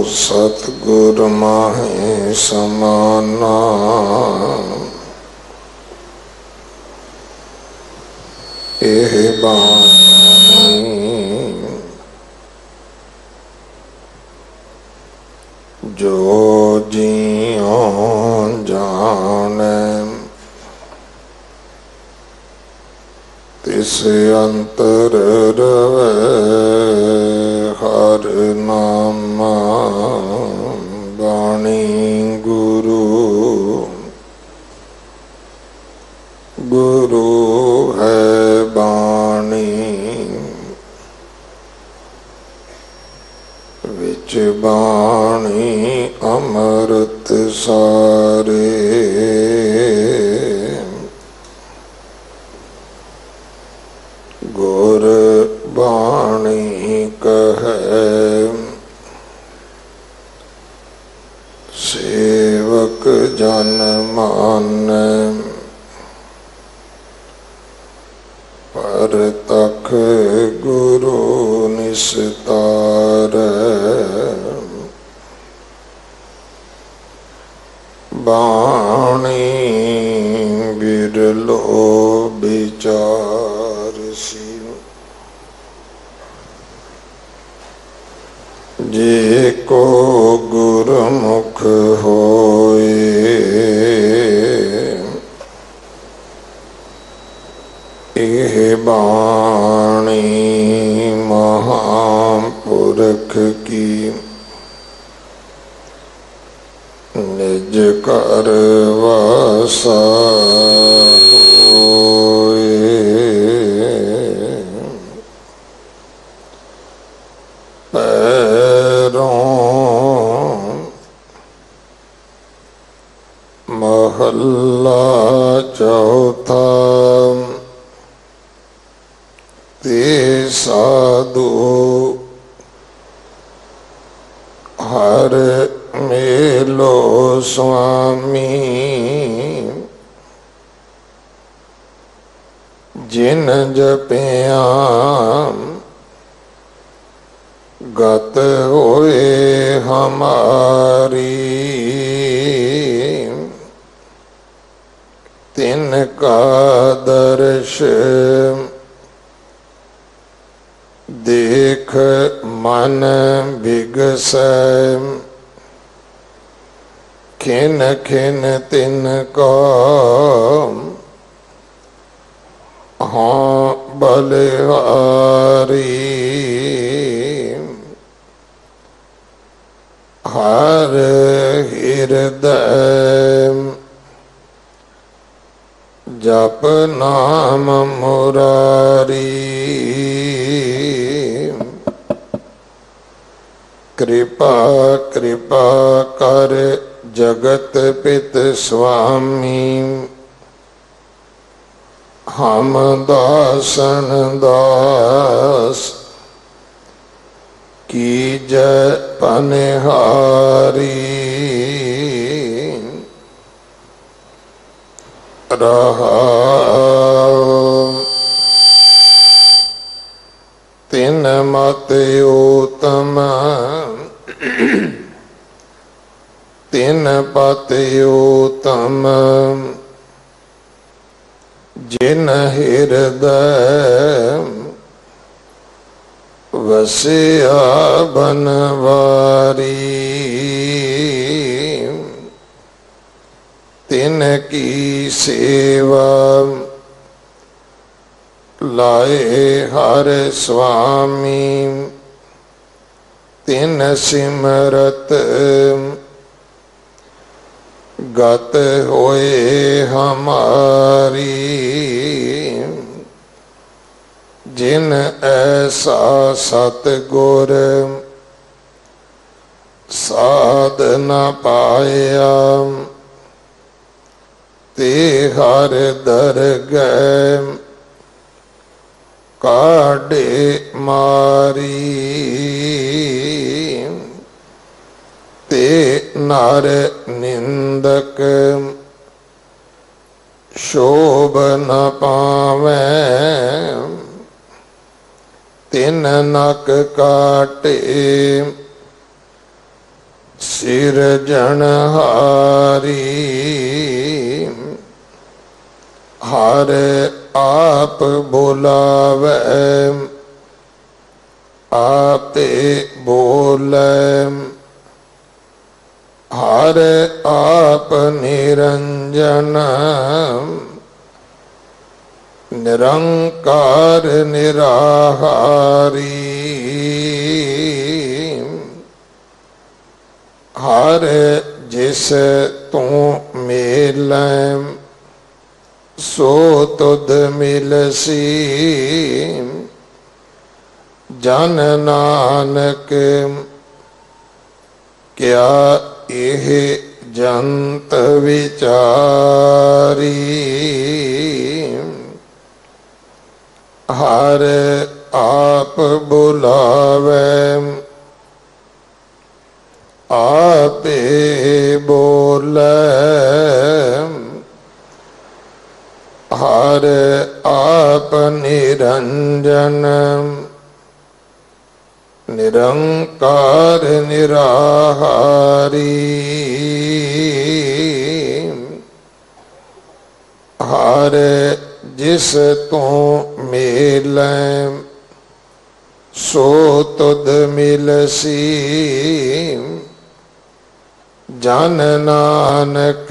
सतगुर माहे समाना। एह बानी जो जियों जाने तिस अंतर रवे हर नामा। बाणी गुरु गुरु है बाणी विच बाणी अमृत सारे। गुर बाणी कहे सेवक जन माने। पर तख गुरु निस्तार। बाणी बिरलो विचार सी। जे को गुरमुख होए एह बाणी महापुरख की। निज कर वासा होए। महला चौथा ते साधु हर मेलो स्वामी। जिन जपिया गत होए हमारी। तिनका दर्श देख मन बिगसै। खिन खिन तिनका हाँ बलिहारी। हर हृदय जप नाम मुरारी। कृपा कृपा कर जगत पित स्वामी। हम दासन दास की जय पनिहारी। तिन मत उत्तम तिन पत उत्तम। जिन हृदय वसिया बनवारी। तिनकी सेवा लाए हर स्वामी। तिन सिमरत गत होए हमारी। जिन ऐसा सतगुर साध न पाया। ते हर दरगह काढ़े मारी। ते नर निंदक शोभ न पावे। तिन नक काटे ਸਿਰਜਣਹਾਰੀ ਹਰ ਆਪ ਬੁਲਾਵੈ ਆਪੇ ਬੋਲੇ ਹਰ ਆਪ ਨਿਰੰਜਨ ਨਿਰੰਕਾਰ ਨਿਰਾਹਾਰੀ ਹਰ ਜਿਸ ਤੂੰ ਮਿਲੈ ਸੋ ਤੁਧ ਮਿਲਸੀ ਜਨ ਨਾਨਕ ਕਿਆ ਇਹ ਜੰਤ ਵਿਚਾਰੀ ਹਰ ਆਪ ਬੁਲਾਵੇ ਆਪੇ ਬੋਲੇ ਹਰ ਆਪ ਨਿਰੰਜਨ ਨਿਰੰਕਾਰ ਨਿਰਾਹਾਰੀ ਹਰ ਜਿਸ ਤੂੰ ਮਿਲੈ ਸੋ ਤੁਧ ਮਿਲਸੀ ਜਨ ਨਾਨਕ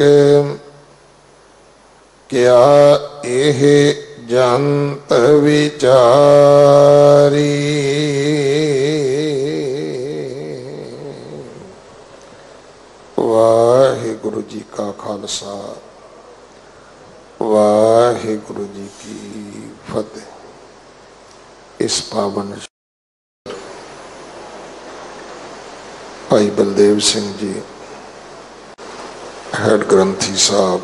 ਕਿਆ ਇਹ ਜੰਤ ਵਿਚਾਰੀ ਵਾਹਿਗੁਰੂ ਜੀ ਕਾ ਖਾਲਸਾ ਵਾਹਿਗੁਰੂ ਜੀ ਕੀ ਫਤਿਹ। ਇਸ ਪਾਵਨ ਭਾਈ ਬਲਦੇਵ ਸਿੰਘ ਜੀ ਹੈਡ ਗ੍ਰੰਥੀ ਸਾਹਿਬ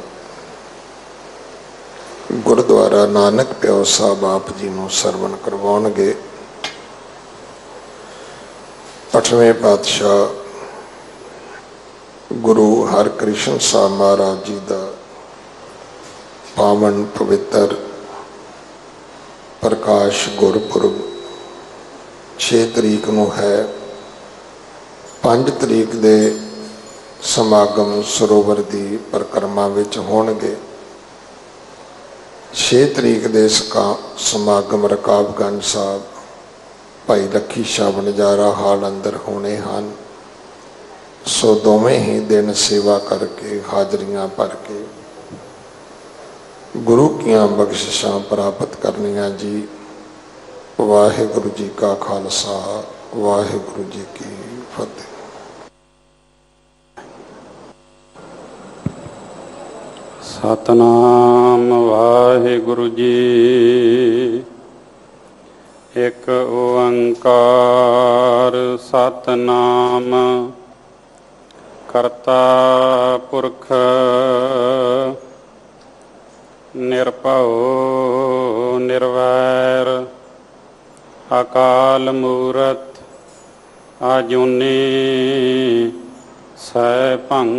ਗੁਰਦੁਆਰਾ ਨਾਨਕ ਪਿਓ ਸਾਹਿਬ ਆਪ ਜੀ ਨੂੰ ਸਰਵਣ ਕਰਵਾਉਣਗੇ। 8ਵੇਂ ਪਾਤਸ਼ਾਹ ਗੁਰੂ ਹਰਕ੍ਰਿਸ਼ਨ ਸਾਹਿਬ ਮਹਾਰਾਜ ਜੀ ਦਾ ਪਾਵਨ ਪਵਿੱਤਰ ਪ੍ਰਕਾਸ਼ ਗੁਰਪੁਰਬ 6 ਤਰੀਕ ਨੂੰ ਹੈ। 5 ਤਰੀਕ ਦੇ ਸਮਾਗਮ ਸਰੋਵਰ ਦੀ ਪਰਿਕਰਮਾ ਵਿੱਚ ਹੋਣਗੇ। 6 ਤਰੀਕ ਦੇ ਸਮਾਗਮ ਰਕਾਬਗੰਜ ਸਾਹਿਬ ਭਾਈ ਲੱਖੀ ਸ਼ਾਹ ਵਣਜਾਰਾ ਹਾਲ ਅੰਦਰ ਹੋਣੇ ਹਨ। ਸੋ ਦੋਵੇਂ ਹੀ ਦਿਨ ਸੇਵਾ ਕਰਕੇ ਹਾਜ਼ਰੀਆਂ ਭਰ ਕੇ ਗੁਰੂ ਕੀਆਂ ਬਖਸ਼ਿਸ਼ਾਂ ਪ੍ਰਾਪਤ ਕਰਨੀਆਂ ਜੀ। ਵਾਹਿਗੁਰੂ ਜੀ ਕਾ ਖਾਲਸਾ ਵਾਹਿਗੁਰੂ ਜੀ ਕੀ ਫਤਿਹ। ਸਤਨਾਮ ਵਾਹਿਗੁਰੂ ਜੀ। ਇੱਕ ਓੰਕਾਰ ਸਤਨਾਮ ਕਰਤਾ ਪੁਰਖ ਨਿਰਭਉ ਨਿਰਵੈਰ ਅਕਾਲ ਮੂਰਤ ਆਜੂਨੀ ਸੈਭੰ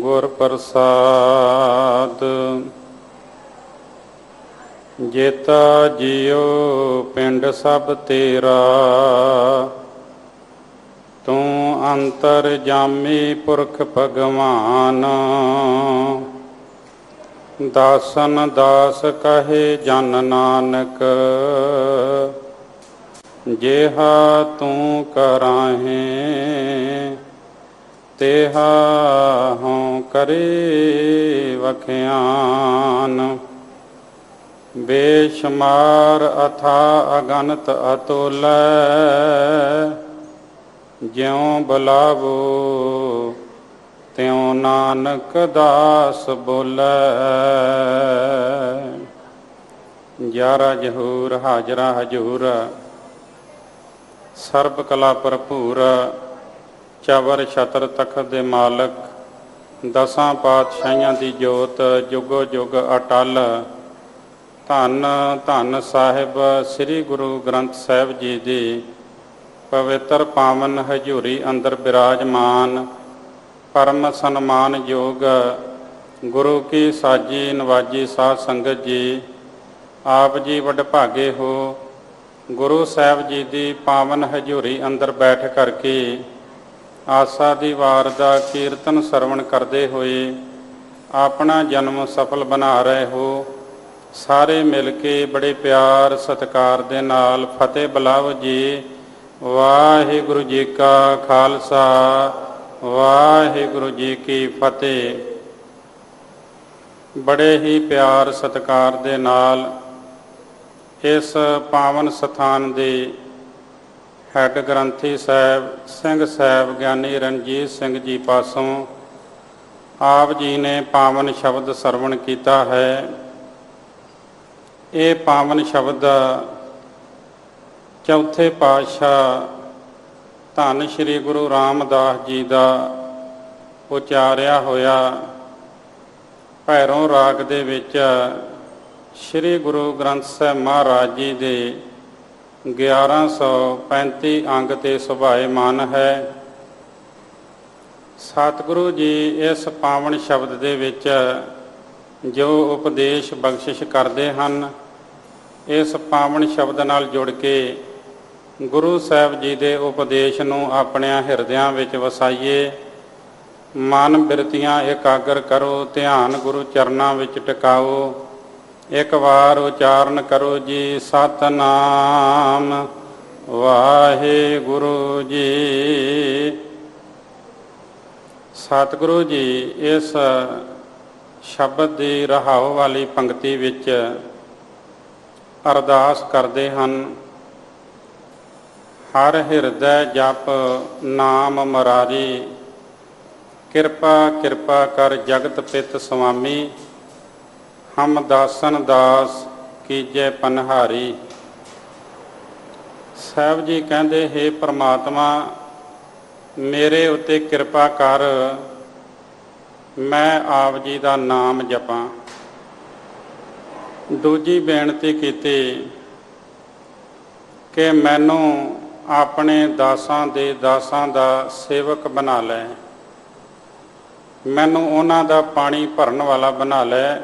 ਗੁਰ ਪ੍ਰਸਾਦ। ਜੇਤਾ ਜੀਓ ਪਿੰਡ ਸਭ ਤੇਰਾ ਤੂੰ ਅੰਤਰ ਜਾਮੀ ਪੁਰਖ ਭਗਵਾਨ। ਦਾਸਨ ਦਾਸ ਕਹੇ ਜਨ ਨਾਨਕ ਜਿਹਾ ਤੂੰ ਕਰਾਹੇ ਤੇਹਾ ਹੋਂ ਕਰੇ ਵਖਿਆਨ। ਬੇਸ਼ੁਮਾਰ ਅਥਾ ਅਗਨਤ ਅਤੁਲੈ ਜਿਉ ਬੁਲਾਵੋ ਤਿਉ ਨਾਨਕ ਦਾਸ ਬੋਲੇ। 11 ਜਹੂਰ ਹਾਜ਼ਰਾ ਹਜੂਰ ਸਰਬ ਕਲਾ ਭਰਪੂਰ ਚਵਰ ਛਤਰ ਤਖਤ ਦੇ ਮਾਲਕ 10 ਪਾਤਸ਼ਾਹੀਆਂ ਦੀ ਜੋਤ ਜੁਗੋ ਜੁਗ ਅਟਲ। ਧੰਨ ਧੰਨ ਸਾਹਿਬ ਸ੍ਰੀ ਗੁਰੂ ਗ੍ਰੰਥ ਸਾਹਿਬ ਜੀ ਦੀ ਪਵਿੱਤਰ ਪਾਵਨ ਹਜ਼ੂਰੀ ਅੰਦਰ ਬਿਰਾਜਮਾਨ ਪਰਮ ਸਨਮਾਨਯੋਗ ਗੁਰੂ ਕੀ ਸਾਜੀ ਨਵਾਜੀ ਸਾਧ ਸੰਗਤ ਜੀ। ਆਪ ਜੀ ਵਡਭਾਗੇ ਹੋ ਗੁਰੂ ਸਾਹਿਬ ਜੀ ਦੀ ਪਾਵਨ ਹਜ਼ੂਰੀ ਅੰਦਰ ਬੈਠ ਕਰਕੇ ਆਸਾ ਦੀ ਵਾਰ ਦਾ ਕੀਰਤਨ ਸਰਵਣ ਕਰਦੇ ਹੋਏ ਆਪਣਾ ਜਨਮ ਸਫਲ ਬਣਾ ਰਹੇ ਹੋ। ਸਾਰੇ ਮਿਲ ਕੇ ਬੜੇ ਪਿਆਰ ਸਤਿਕਾਰ ਦੇ ਨਾਲ ਫਤਿਹ ਬੁਲਾਓ ਜੀ। ਵਾਹਿਗੁਰੂ ਜੀ ਕਾ ਖਾਲਸਾ, ਵਾਹਿਗੁਰੂ ਜੀ ਕੀ ਫਤਿਹ। ਬੜੇ ਹੀ ਪਿਆਰ ਸਤਿਕਾਰ ਦੇ ਨਾਲ ਇਸ ਪਾਵਨ ਸਥਾਨ ਦੇ ਹੈੱਡ ਗ੍ਰੰਥੀ ਸਾਹਿਬ ਸਿੰਘ ਸਾਹਿਬ ਗਿਆਨੀ ਰਣਜੀਤ ਸਿੰਘ ਜੀ ਪਾਸੋਂ ਆਪ ਜੀ ਨੇ ਪਾਵਨ ਸ਼ਬਦ ਸਰਵਣ ਕੀਤਾ ਹੈ। ਇਹ ਪਾਵਨ ਸ਼ਬਦ ਚੌਥੇ ਪਾਤਸ਼ਾਹ ਧੰਨ ਸ਼੍ਰੀ ਗੁਰੂ ਰਾਮਦਾਸ ਜੀ ਦਾ ਉਚਾਰਿਆ ਹੋਇਆ ਭੈਰੋਂ ਰਾਗ ਦੇ ਵਿੱਚ ਸ਼੍ਰੀ ਗੁਰੂ ਗ੍ਰੰਥ ਸਾਹਿਬ ਮਹਾਰਾਜ ਜੀ ਦੇ 1135 ਅੰਗ ਤੇ ਸੁਭਾਏਮਾਨ ਹੈ। ਸਤਿਗੁਰੂ ਜੀ ਇਸ ਪਾਵਨ ਸ਼ਬਦ ਦੇ ਵਿੱਚ ਜੋ ਉਪਦੇਸ਼ ਬਖਸ਼ਿਸ਼ ਕਰਦੇ ਹਨ, ਇਸ ਪਾਵਨ ਸ਼ਬਦ ਨਾਲ ਜੁੜ ਕੇ ਗੁਰੂ ਸਾਹਿਬ ਜੀ ਦੇ ਉਪਦੇਸ਼ ਨੂੰ ਆਪਣਿਆਂ ਹਿਰਦਿਆਂ ਵਿੱਚ ਵਸਾਈਏ। ਮਨ ਬਿਰਤੀਆਂ ਇਕਾਗਰ ਕਰੋ, ਧਿਆਨ ਗੁਰੂ ਚਰਨਾਂ ਵਿੱਚ ਟਿਕਾਓ। ਇੱਕ ਵਾਰ ਉਚਾਰਨ ਕਰੋ ਜੀ, ਸਤਿਨਾਮ ਵਾਹਿਗੁਰੂ ਜੀ। ਸਤਿਗੁਰੂ ਜੀ ਇਸ ਸ਼ਬਦ ਦੀ ਰਹਾਉ ਵਾਲੀ ਪੰਕਤੀ ਵਿੱਚ ਅਰਦਾਸ ਕਰਦੇ ਹਨ। ਹਰ ਹਿਰਦੈ ਜਪ ਨਾਮ ਮੁਰਾਰੀ, ਕਿਰਪਾ ਕਿਰਪਾ ਕਰ ਜਗਤ ਪਿਤ ਸੁਆਮੀ। ਹਮ ਦਾਸਨ ਦਾਸ ਕੀਜੈ ਪਨਹਾਰੀ। ਸਾਹਿਬ ਜੀ ਕਹਿੰਦੇ, ਹੇ ਪ੍ਰਮਾਤਮਾ ਮੇਰੇ ਉੱਤੇ ਕਿਰਪਾ ਕਰ, ਮੈਂ ਆਪ ਜੀ ਦਾ ਨਾਮ ਜਪਾਂ। ਦੂਜੀ ਬੇਨਤੀ ਕੀਤੀ ਕਿ ਮੈਨੂੰ ਆਪਣੇ ਦਾਸਾਂ ਦੇ ਦਾਸਾਂ ਦਾ ਸੇਵਕ ਬਣਾ ਲੈ, ਮੈਨੂੰ ਉਹਨਾਂ ਦਾ ਪਾਣੀ ਭਰਨ ਵਾਲਾ ਬਣਾ ਲੈ।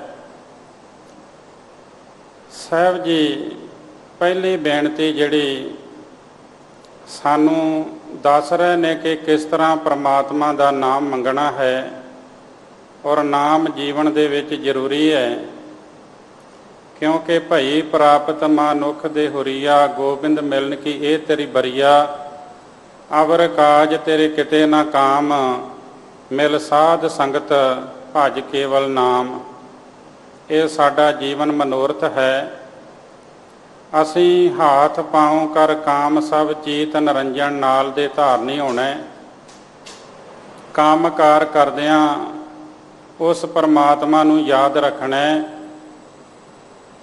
ਸਾਹਿਬ ਜੀ ਪਹਿਲੀ ਬੇਨਤੀ ਜਿਹੜੀ ਸਾਨੂੰ ਦੱਸ ਰਹੇ ਨੇ ਕਿ ਕਿਸ ਤਰ੍ਹਾਂ ਪ੍ਰਮਾਤਮਾ ਦਾ ਨਾਮ ਮੰਗਣਾ ਹੈ, ਔਰ ਨਾਮ ਜੀਵਨ ਦੇ ਵਿੱਚ ਜ਼ਰੂਰੀ ਹੈ। ਕਿਉਂਕਿ ਭਈ ਪ੍ਰਾਪਤ ਮਾਨੁਖ ਦੇ ਹੁਰੀਆ, ਗੋਬਿੰਦ ਮਿਲਨ ਕੀ ਇਹ ਤੇਰੀ ਬਰੀਆ। ਅਵਰ ਕਾਜ ਤੇਰੇ ਕਿਤੇ ਨਾ ਕਾਮ, ਮਿਲ ਸਾਧ ਸੰਗਤ ਭਜ ਕੇਵਲ ਨਾਮ। ਇਹ ਸਾਡਾ ਜੀਵਨ ਮਨੋਰਥ ਹੈ। ਅਸੀਂ ਹਾਥ ਪਾਉ ਕਰ ਕਾਮ ਸਭ ਚੀਤ ਨਿਰੰਜਨ, ਨਾਲ ਦੇ ਧਾਰਨੀ ਹੋਣਾ। ਕੰਮਕਾਰ ਕਰਦਿਆਂ ਉਸ ਪਰਮਾਤਮਾ ਨੂੰ ਯਾਦ ਰੱਖਣਾ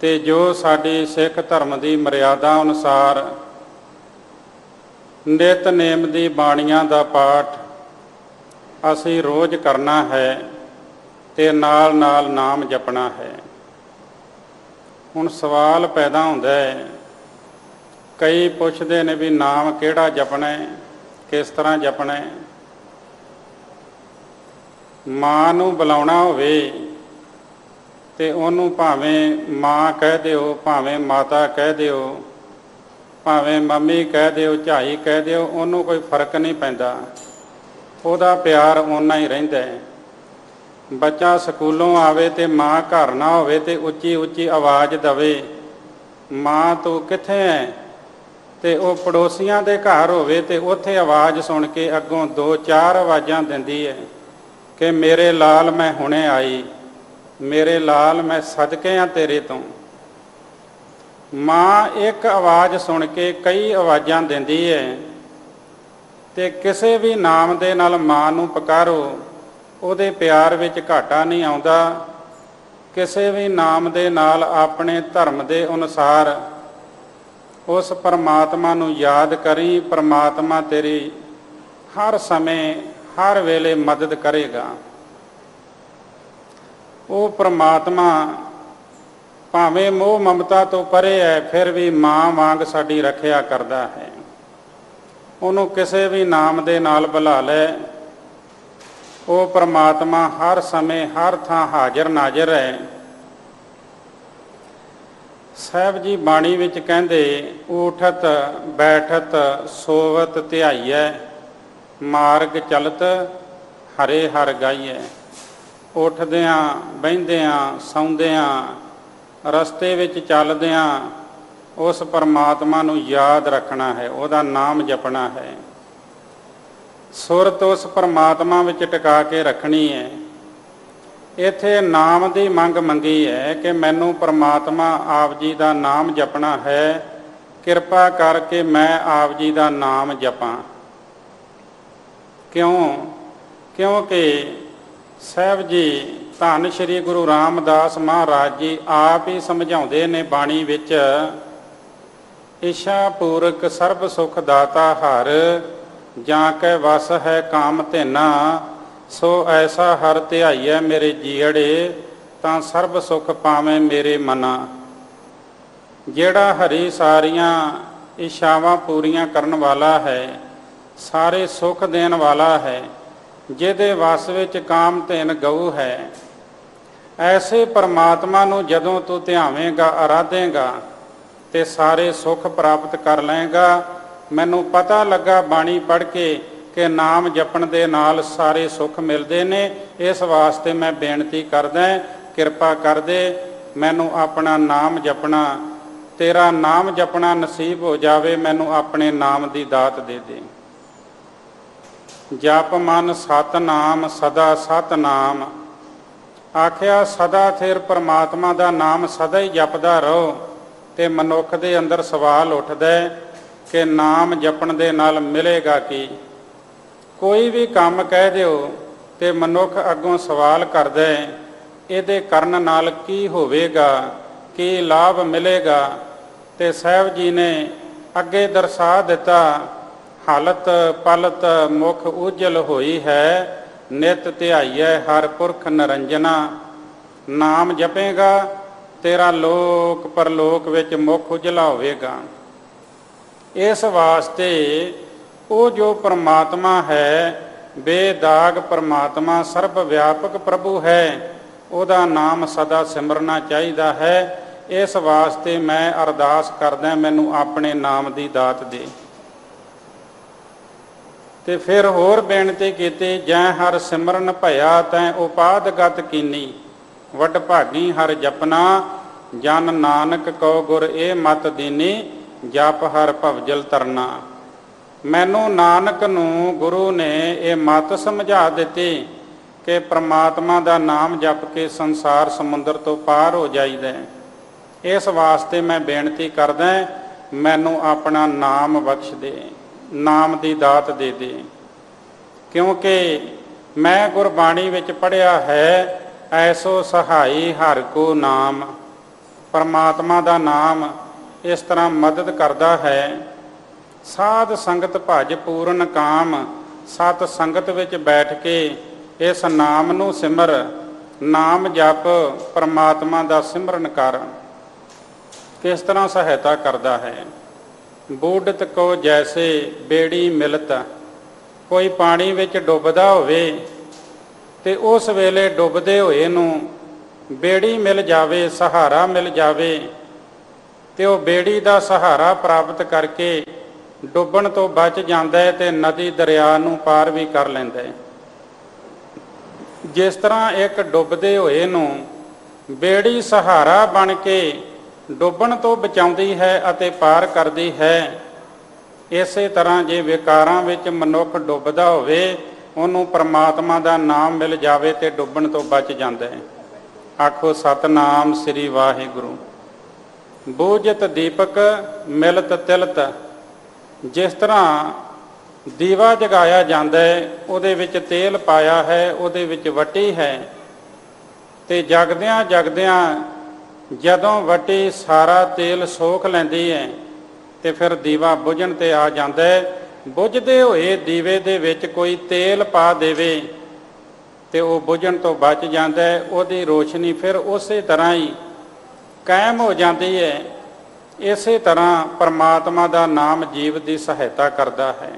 ਤੇ ਜੋ ਸਾਡੀ ਸਿੱਖ ਧਰਮ ਦੀ ਮਰਿਆਦਾ ਅਨੁਸਾਰ ਨਿਤਨੇਮ ਦੀ ਬਾਣੀਆਂ ਦਾ ਪਾਠ ਅਸੀਂ ਰੋਜ਼ ਕਰਨਾ ਹੈ ਤੇ ਨਾਲ ਨਾਲ ਨਾਮ ਜਪਣਾ ਹੈ। ਹੁਣ ਸਵਾਲ ਪੈਦਾ ਹੁੰਦਾ ਹੈ, ਕਈ ਪੁੱਛਦੇ ਨੇ ਵੀ ਨਾਮ ਕਿਹੜਾ ਜਪਣਾ ਹੈ, ਕਿਸ ਤਰ੍ਹਾਂ ਜਪਣਾ ਹੈ। ਮਾਂ ਨੂੰ ਬੁਲਾਉਣਾ ਹੋਵੇ ਤੇ ਉਹਨੂੰ ਭਾਵੇਂ ਮਾਂ ਕਹਿ ਦਿਓ, ਭਾਵੇਂ ਮਾਤਾ ਕਹਿ ਦਿਓ, ਭਾਵੇਂ ਮੰਮੀ ਕਹਿ ਦਿਓ, ਝਾਈ ਕਹਿ ਦਿਓ, ਉਹਨੂੰ ਕੋਈ ਫਰਕ ਨਹੀਂ ਪੈਂਦਾ, ਉਹਦਾ ਪਿਆਰ ਓਨਾ ਹੀ ਰਹਿੰਦਾ ਹੈ। ਬੱਚਾ ਸਕੂਲੋਂ ਆਵੇ ਤੇ ਮਾਂ ਘਰ ਨਾ ਹੋਵੇ ਤੇ ਉੱਚੀ ਉੱਚੀ ਆਵਾਜ਼ ਦੇਵੇ, ਮਾਂ ਤੂੰ ਕਿੱਥੇ ਹੈ, ਤੇ ਉਹ ਪੜੋਸੀਆਂ ਦੇ ਘਰ ਹੋਵੇ ਤੇ ਉੱਥੇ ਆਵਾਜ਼ ਸੁਣ ਕੇ ਅੱਗੋਂ 2-4 ਆਵਾਜ਼ਾਂ ਦਿੰਦੀ ਹੈ ਕਿ ਮੇਰੇ ਲਾਲ ਮੈਂ ਹੁਣੇ ਆਈ, ਮੇਰੇ ਲਾਲ ਮੈਂ ਸਦਕੇ ਹਾਂ ਤੇਰੇ ਤੋਂ। ਮਾਂ ਇੱਕ ਆਵਾਜ਼ ਸੁਣ ਕੇ ਕਈ ਆਵਾਜ਼ਾਂ ਦਿੰਦੀ ਹੈ। ਤੇ ਕਿਸੇ ਵੀ ਨਾਮ ਦੇ ਨਾਲ ਮਾਂ ਨੂੰ ਪੁਕਾਰੋ, ਉਹਦੇ ਪਿਆਰ ਵਿੱਚ ਘਾਟਾ ਨਹੀਂ ਆਉਂਦਾ। ਕਿਸੇ ਵੀ ਨਾਮ ਦੇ ਨਾਲ ਆਪਣੇ ਧਰਮ ਦੇ ਅਨੁਸਾਰ ਉਸ ਪਰਮਾਤਮਾ ਨੂੰ ਯਾਦ ਕਰੀ, ਪਰਮਾਤਮਾ ਤੇਰੀ ਹਰ ਸਮੇਂ ਹਰ ਵੇਲੇ ਮਦਦ ਕਰੇਗਾ। ਉਹ ਪਰਮਾਤਮਾ ਭਾਵੇਂ ਮੋਹ ਮਮਤਾ ਤੋਂ ਪਰੇ ਹੈ, ਫਿਰ ਵੀ ਮਾਂ ਵਾਂਗ ਸਾਡੀ ਰੱਖਿਆ ਕਰਦਾ ਹੈ। ਉਹਨੂੰ ਕਿਸੇ ਵੀ ਨਾਮ ਦੇ ਨਾਲ ਬੁਲਾ ਲੈ, ਉਹ ਪਰਮਾਤਮਾ ਹਰ ਸਮੇਂ ਹਰ ਥਾਂ ਹਾਜ਼ਰ ਨਾਜ਼ਰ ਹੈ। ਸਾਹਿਬ ਜੀ ਬਾਣੀ ਵਿੱਚ ਕਹਿੰਦੇ, ਊਠਤ ਬੈਠਤ ਸੋਵਤ ਧਿਆਈਐ, ਮਾਰਗ ਚਲਤ ਹਰੇ ਹਰ ਗਾਈਐ। ਉੱਠਦਿਆਂ ਬਹਿੰਦਿਆਂ ਸੌਂਦਿਆਂ ਰਸਤੇ ਵਿੱਚ ਚੱਲਦਿਆਂ ਉਸ ਪਰਮਾਤਮਾ ਨੂੰ ਯਾਦ ਰੱਖਣਾ ਹੈ, ਉਹਦਾ ਨਾਮ ਜਪਣਾ ਹੈ। ਸੁਰਤ ਉਸ ਪਰਮਾਤਮਾ ਵਿੱਚ ਟਿਕਾ ਕੇ ਰੱਖਣੀ ਹੈ। ਇੱਥੇ ਨਾਮ ਦੀ ਮੰਗ ਮੰਗੀ ਹੈ ਕਿ ਮੈਨੂੰ ਪਰਮਾਤਮਾ ਆਪ ਜੀ ਦਾ ਨਾਮ ਜਪਣਾ ਹੈ, ਕਿਰਪਾ ਕਰਕੇ ਮੈਂ ਆਪ ਜੀ ਦਾ ਨਾਮ ਜਪਾਂ। ਕਿਉਂਕਿ ਸਾਹਿਬ ਜੀ ਧੰਨ ਸ਼੍ਰੀ ਗੁਰੂ ਰਾਮਦਾਸ ਮਹਾਰਾਜ ਜੀ ਆਪ ਹੀ ਸਮਝਾਉਂਦੇ ਨੇ ਬਾਣੀ ਵਿੱਚ, ਇੱਛਾ ਪੂਰਕ ਸਰਬ ਸੁਖ ਦਾਤਾ ਹਰ, ਜਾਂ ਕੈ ਵਸ ਹੈ ਕਾਮ ਧੇਨਾ, ਸੋ ਐਸਾ ਹਰ ਧਿਆਈਐ ਮੇਰੇ ਜੀਅੜੇ, ਤਾਂ ਸਰਬ ਸੁਖ ਪਾਵੇਂ ਮੇਰੇ ਮਨਾ। ਜਿਹੜਾ ਹਰੀ ਸਾਰੀਆਂ ਇੱਛਾਵਾਂ ਪੂਰੀਆਂ ਕਰਨ ਵਾਲਾ ਹੈ, ਸਾਰੇ ਸੁੱਖ ਦੇਣ ਵਾਲਾ ਹੈ, ਜਿਹਦੇ ਵਸ ਵਿੱਚ ਕਾਮ ਧੇਨ ਗਊ ਹੈ, ਐਸੇ ਪਰਮਾਤਮਾ ਨੂੰ ਜਦੋਂ ਤੂੰ ਧਿਆਵੇਂਗਾ, ਅਰਾਧੇਂਗਾ ਤੇ ਸਾਰੇ ਸੁੱਖ ਪ੍ਰਾਪਤ ਕਰ ਲਏਗਾ। ਮੈਨੂੰ ਪਤਾ ਲੱਗਾ ਬਾਣੀ ਪੜ੍ਹ ਕੇ ਕਿ ਨਾਮ ਜਪਣ ਦੇ ਨਾਲ ਸਾਰੇ ਸੁੱਖ ਮਿਲਦੇ ਨੇ। ਇਸ ਵਾਸਤੇ ਮੈਂ ਬੇਨਤੀ ਕਰਦਾ, ਕਿਰਪਾ ਕਰ ਦੇ, ਮੈਨੂੰ ਆਪਣਾ ਨਾਮ ਜਪਣਾ, ਤੇਰਾ ਨਾਮ ਜਪਣਾ ਨਸੀਬ ਹੋ ਜਾਵੇ, ਮੈਨੂੰ ਆਪਣੇ ਨਾਮ ਦੀ ਦਾਤ ਦੇ ਦੇ। ਜਪ ਮਨ ਸਤਨਾਮ ਸਦਾ ਸਤਨਾਮ, ਆਖਿਆ ਸਦਾ ਥਿਰ ਪਰਮਾਤਮਾ ਦਾ ਨਾਮ ਸਦਾ ਹੀ ਜਪਦਾ ਰਹੋ। ਤੇ ਮਨੁੱਖ ਦੇ ਅੰਦਰ ਸਵਾਲ ਉੱਠਦਾ ਕਿ ਨਾਮ ਜਪਣ ਦੇ ਨਾਲ ਮਿਲੇਗਾ ਕੀ? ਕੋਈ ਵੀ ਕੰਮ ਕਹਿ ਦਿਓ ਤੇ ਮਨੁੱਖ ਅੱਗੋਂ ਸਵਾਲ ਕਰਦਾ, ਇਹਦੇ ਕਰਨ ਨਾਲ ਕੀ ਹੋਵੇਗਾ, ਕੀ ਲਾਭ ਮਿਲੇਗਾ? ਤੇ ਸਾਹਿਬ ਜੀ ਨੇ ਅੱਗੇ ਦਰਸਾ ਦਿੱਤਾ, ਹਾਲਤ ਪਲਤ ਮੁਖ ਉਜਲ ਹੋਈ ਹੈ, ਨਿਤ ਧਿਆਈਐ ਹਰ ਪੁਰਖ ਨਰੰਜਨਾ। ਨਾਮ ਜਪੇਗਾ ਤੇਰਾ ਲੋਕ ਪਰਲੋਕ ਵਿੱਚ ਮੁਖ ਉਜਲਾ ਹੋਵੇਗਾ। ਇਸ ਵਾਸਤੇ ਉਹ ਜੋ ਪਰਮਾਤਮਾ ਹੈ, ਬੇਦਾਗ ਪਰਮਾਤਮਾ, ਸਰਬ ਵਿਆਪਕ ਪ੍ਰਭੂ ਹੈ, ਉਹਦਾ ਨਾਮ ਸਦਾ ਸਿਮਰਨਾ ਚਾਹੀਦਾ ਹੈ। ਇਸ ਵਾਸਤੇ ਮੈਂ ਅਰਦਾਸ ਕਰਦਾ, ਮੈਨੂੰ ਆਪਣੇ ਨਾਮ ਦੀ ਦਾਤ ਦੇ। ਤੇ ਫਿਰ ਹੋਰ ਬੇਨਤੀ ਕੀਤੀ, ਜੈ ਹਰ ਸਿਮਰਨ ਭਇਆ ਤੈਂ ਉਪਾਦ ਗਤ ਕੀਨੀ, ਵੱਡ ਭਾਗੀ ਹਰ ਜਪਨਾ, ਜਨ ਨਾਨਕ ਕਉ ਗੁਰ ਇਹ ਮਤ ਦੀਨੀ, ਜਪ ਹਰ ਭਵਜਲ ਤਰਨਾ। ਮੈਨੂੰ ਨਾਨਕ ਨੂੰ ਗੁਰੂ ਨੇ ਇਹ ਮਤ ਸਮਝਾ ਦਿੱਤੀ ਕਿ ਪ੍ਰਮਾਤਮਾ ਦਾ ਨਾਮ ਜਪ ਕੇ ਸੰਸਾਰ ਸਮੁੰਦਰ ਤੋਂ ਪਾਰ ਹੋ ਜਾਈਦਾ। ਇਸ ਵਾਸਤੇ ਮੈਂ ਬੇਨਤੀ ਕਰਦਾ, ਮੈਨੂੰ ਆਪਣਾ ਨਾਮ ਬਖਸ਼ ਦੇ, ਨਾਮ ਦੀ ਦਾਤ ਦੇ ਦੇ। ਕਿਉਂਕਿ ਮੈਂ ਗੁਰਬਾਣੀ ਵਿੱਚ ਪੜ੍ਹਿਆ ਹੈ, ਐਸੋ ਸਹਾਈ ਹਰ ਕੋ ਨਾਮ, ਪਰਮਾਤਮਾ ਦਾ ਨਾਮ ਇਸ ਤਰ੍ਹਾਂ ਮਦਦ ਕਰਦਾ ਹੈ। ਸਾਧ ਸੰਗਤ ਭਜ ਪੂਰਨ ਕਾਮ, ਸਤ ਸੰਗਤ ਵਿੱਚ ਬੈਠ ਕੇ ਇਸ ਨਾਮ ਨੂੰ ਸਿਮਰ, ਨਾਮ ਜਪ, ਪਰਮਾਤਮਾ ਦਾ ਸਿਮਰਨ ਕਰ। ਕਿਸ ਤਰ੍ਹਾਂ ਸਹਾਇਤਾ ਕਰਦਾ ਹੈ? ਬੂਢਤ ਕੋ ਜੈਸੇ ਬੇੜੀ ਮਿਲਤ, ਕੋਈ ਪਾਣੀ ਵਿੱਚ ਡੁੱਬਦਾ ਹੋਵੇ ਤੇ ਉਸ ਵੇਲੇ ਡੁੱਬਦੇ ਹੋਏ ਨੂੰ ਬੇੜੀ ਮਿਲ ਜਾਵੇ, ਸਹਾਰਾ ਮਿਲ ਜਾਵੇ, ਤੇ ਉਹ ਬੇੜੀ ਦਾ ਸਹਾਰਾ ਪ੍ਰਾਪਤ ਕਰਕੇ ਡੁੱਬਣ ਤੋਂ ਬਚ ਜਾਂਦਾ ਹੈ ਤੇ ਨਦੀ ਦਰਿਆ ਨੂੰ ਪਾਰ ਵੀ ਕਰ ਲੈਂਦਾ ਹੈ। ਜਿਸ ਤਰ੍ਹਾਂ ਇੱਕ ਡੁੱਬਦੇ ਹੋਏ ਨੂੰ ਬੇੜੀ ਸਹਾਰਾ ਬਣ ਕੇ ਡੁੱਬਣ ਤੋਂ ਬਚਾਉਂਦੀ ਹੈ ਅਤੇ ਪਾਰ ਕਰਦੀ ਹੈ, ਇਸੇ ਤਰ੍ਹਾਂ ਜੇ ਵਿਕਾਰਾਂ ਵਿੱਚ ਮਨੁੱਖ ਡੁੱਬਦਾ ਹੋਵੇ, ਉਹਨੂੰ ਪਰਮਾਤਮਾ ਦਾ ਨਾਮ ਮਿਲ ਜਾਵੇ ਤੇ ਡੁੱਬਣ ਤੋਂ ਬਚ ਜਾਂਦਾ ਹੈ। ਆਖੋ ਸਤਨਾਮ ਸ੍ਰੀ ਵਾਹਿਗੁਰੂ। ਬੂਝਤ ਦੀਪਕ ਮਿਲਤ ਤਿਲਤ, ਜਿਸ ਤਰ੍ਹਾਂ ਦੀਵਾ ਜਗਾਇਆ ਜਾਂਦਾ ਹੈ, ਉਹਦੇ ਵਿੱਚ ਤੇਲ ਪਾਇਆ ਹੈ, ਉਹਦੇ ਵਿੱਚ ਵੱਟੀ ਹੈ, ਤੇ ਜਗਦਿਆਂ ਜਗਦਿਆਂ ਜਦੋਂ ਵੱਟੀ ਸਾਰਾ ਤੇਲ ਸੋਖ ਲੈਂਦੀ ਹੈ ਤੇ ਫਿਰ ਦੀਵਾ ਬੁਝਣ ਤੇ ਆ ਜਾਂਦਾ ਹੈ। ਬੁਝਦੇ ਹੋਏ ਦੀਵੇ ਦੇ ਵਿੱਚ ਕੋਈ ਤੇਲ ਪਾ ਦੇਵੇ ਤੇ ਉਹ ਬੁਝਣ ਤੋਂ ਬਚ ਜਾਂਦਾ ਹੈ, ਉਹਦੀ ਰੋਸ਼ਨੀ ਫਿਰ ਉਸੇ ਤਰ੍ਹਾਂ ਹੀ ਕਾਇਮ ਹੋ ਜਾਂਦੀ ਹੈ। ਇਸੇ ਤਰ੍ਹਾਂ ਪਰਮਾਤਮਾ ਦਾ ਨਾਮ ਜੀਵ ਦੀ ਸਹਾਇਤਾ ਕਰਦਾ ਹੈ।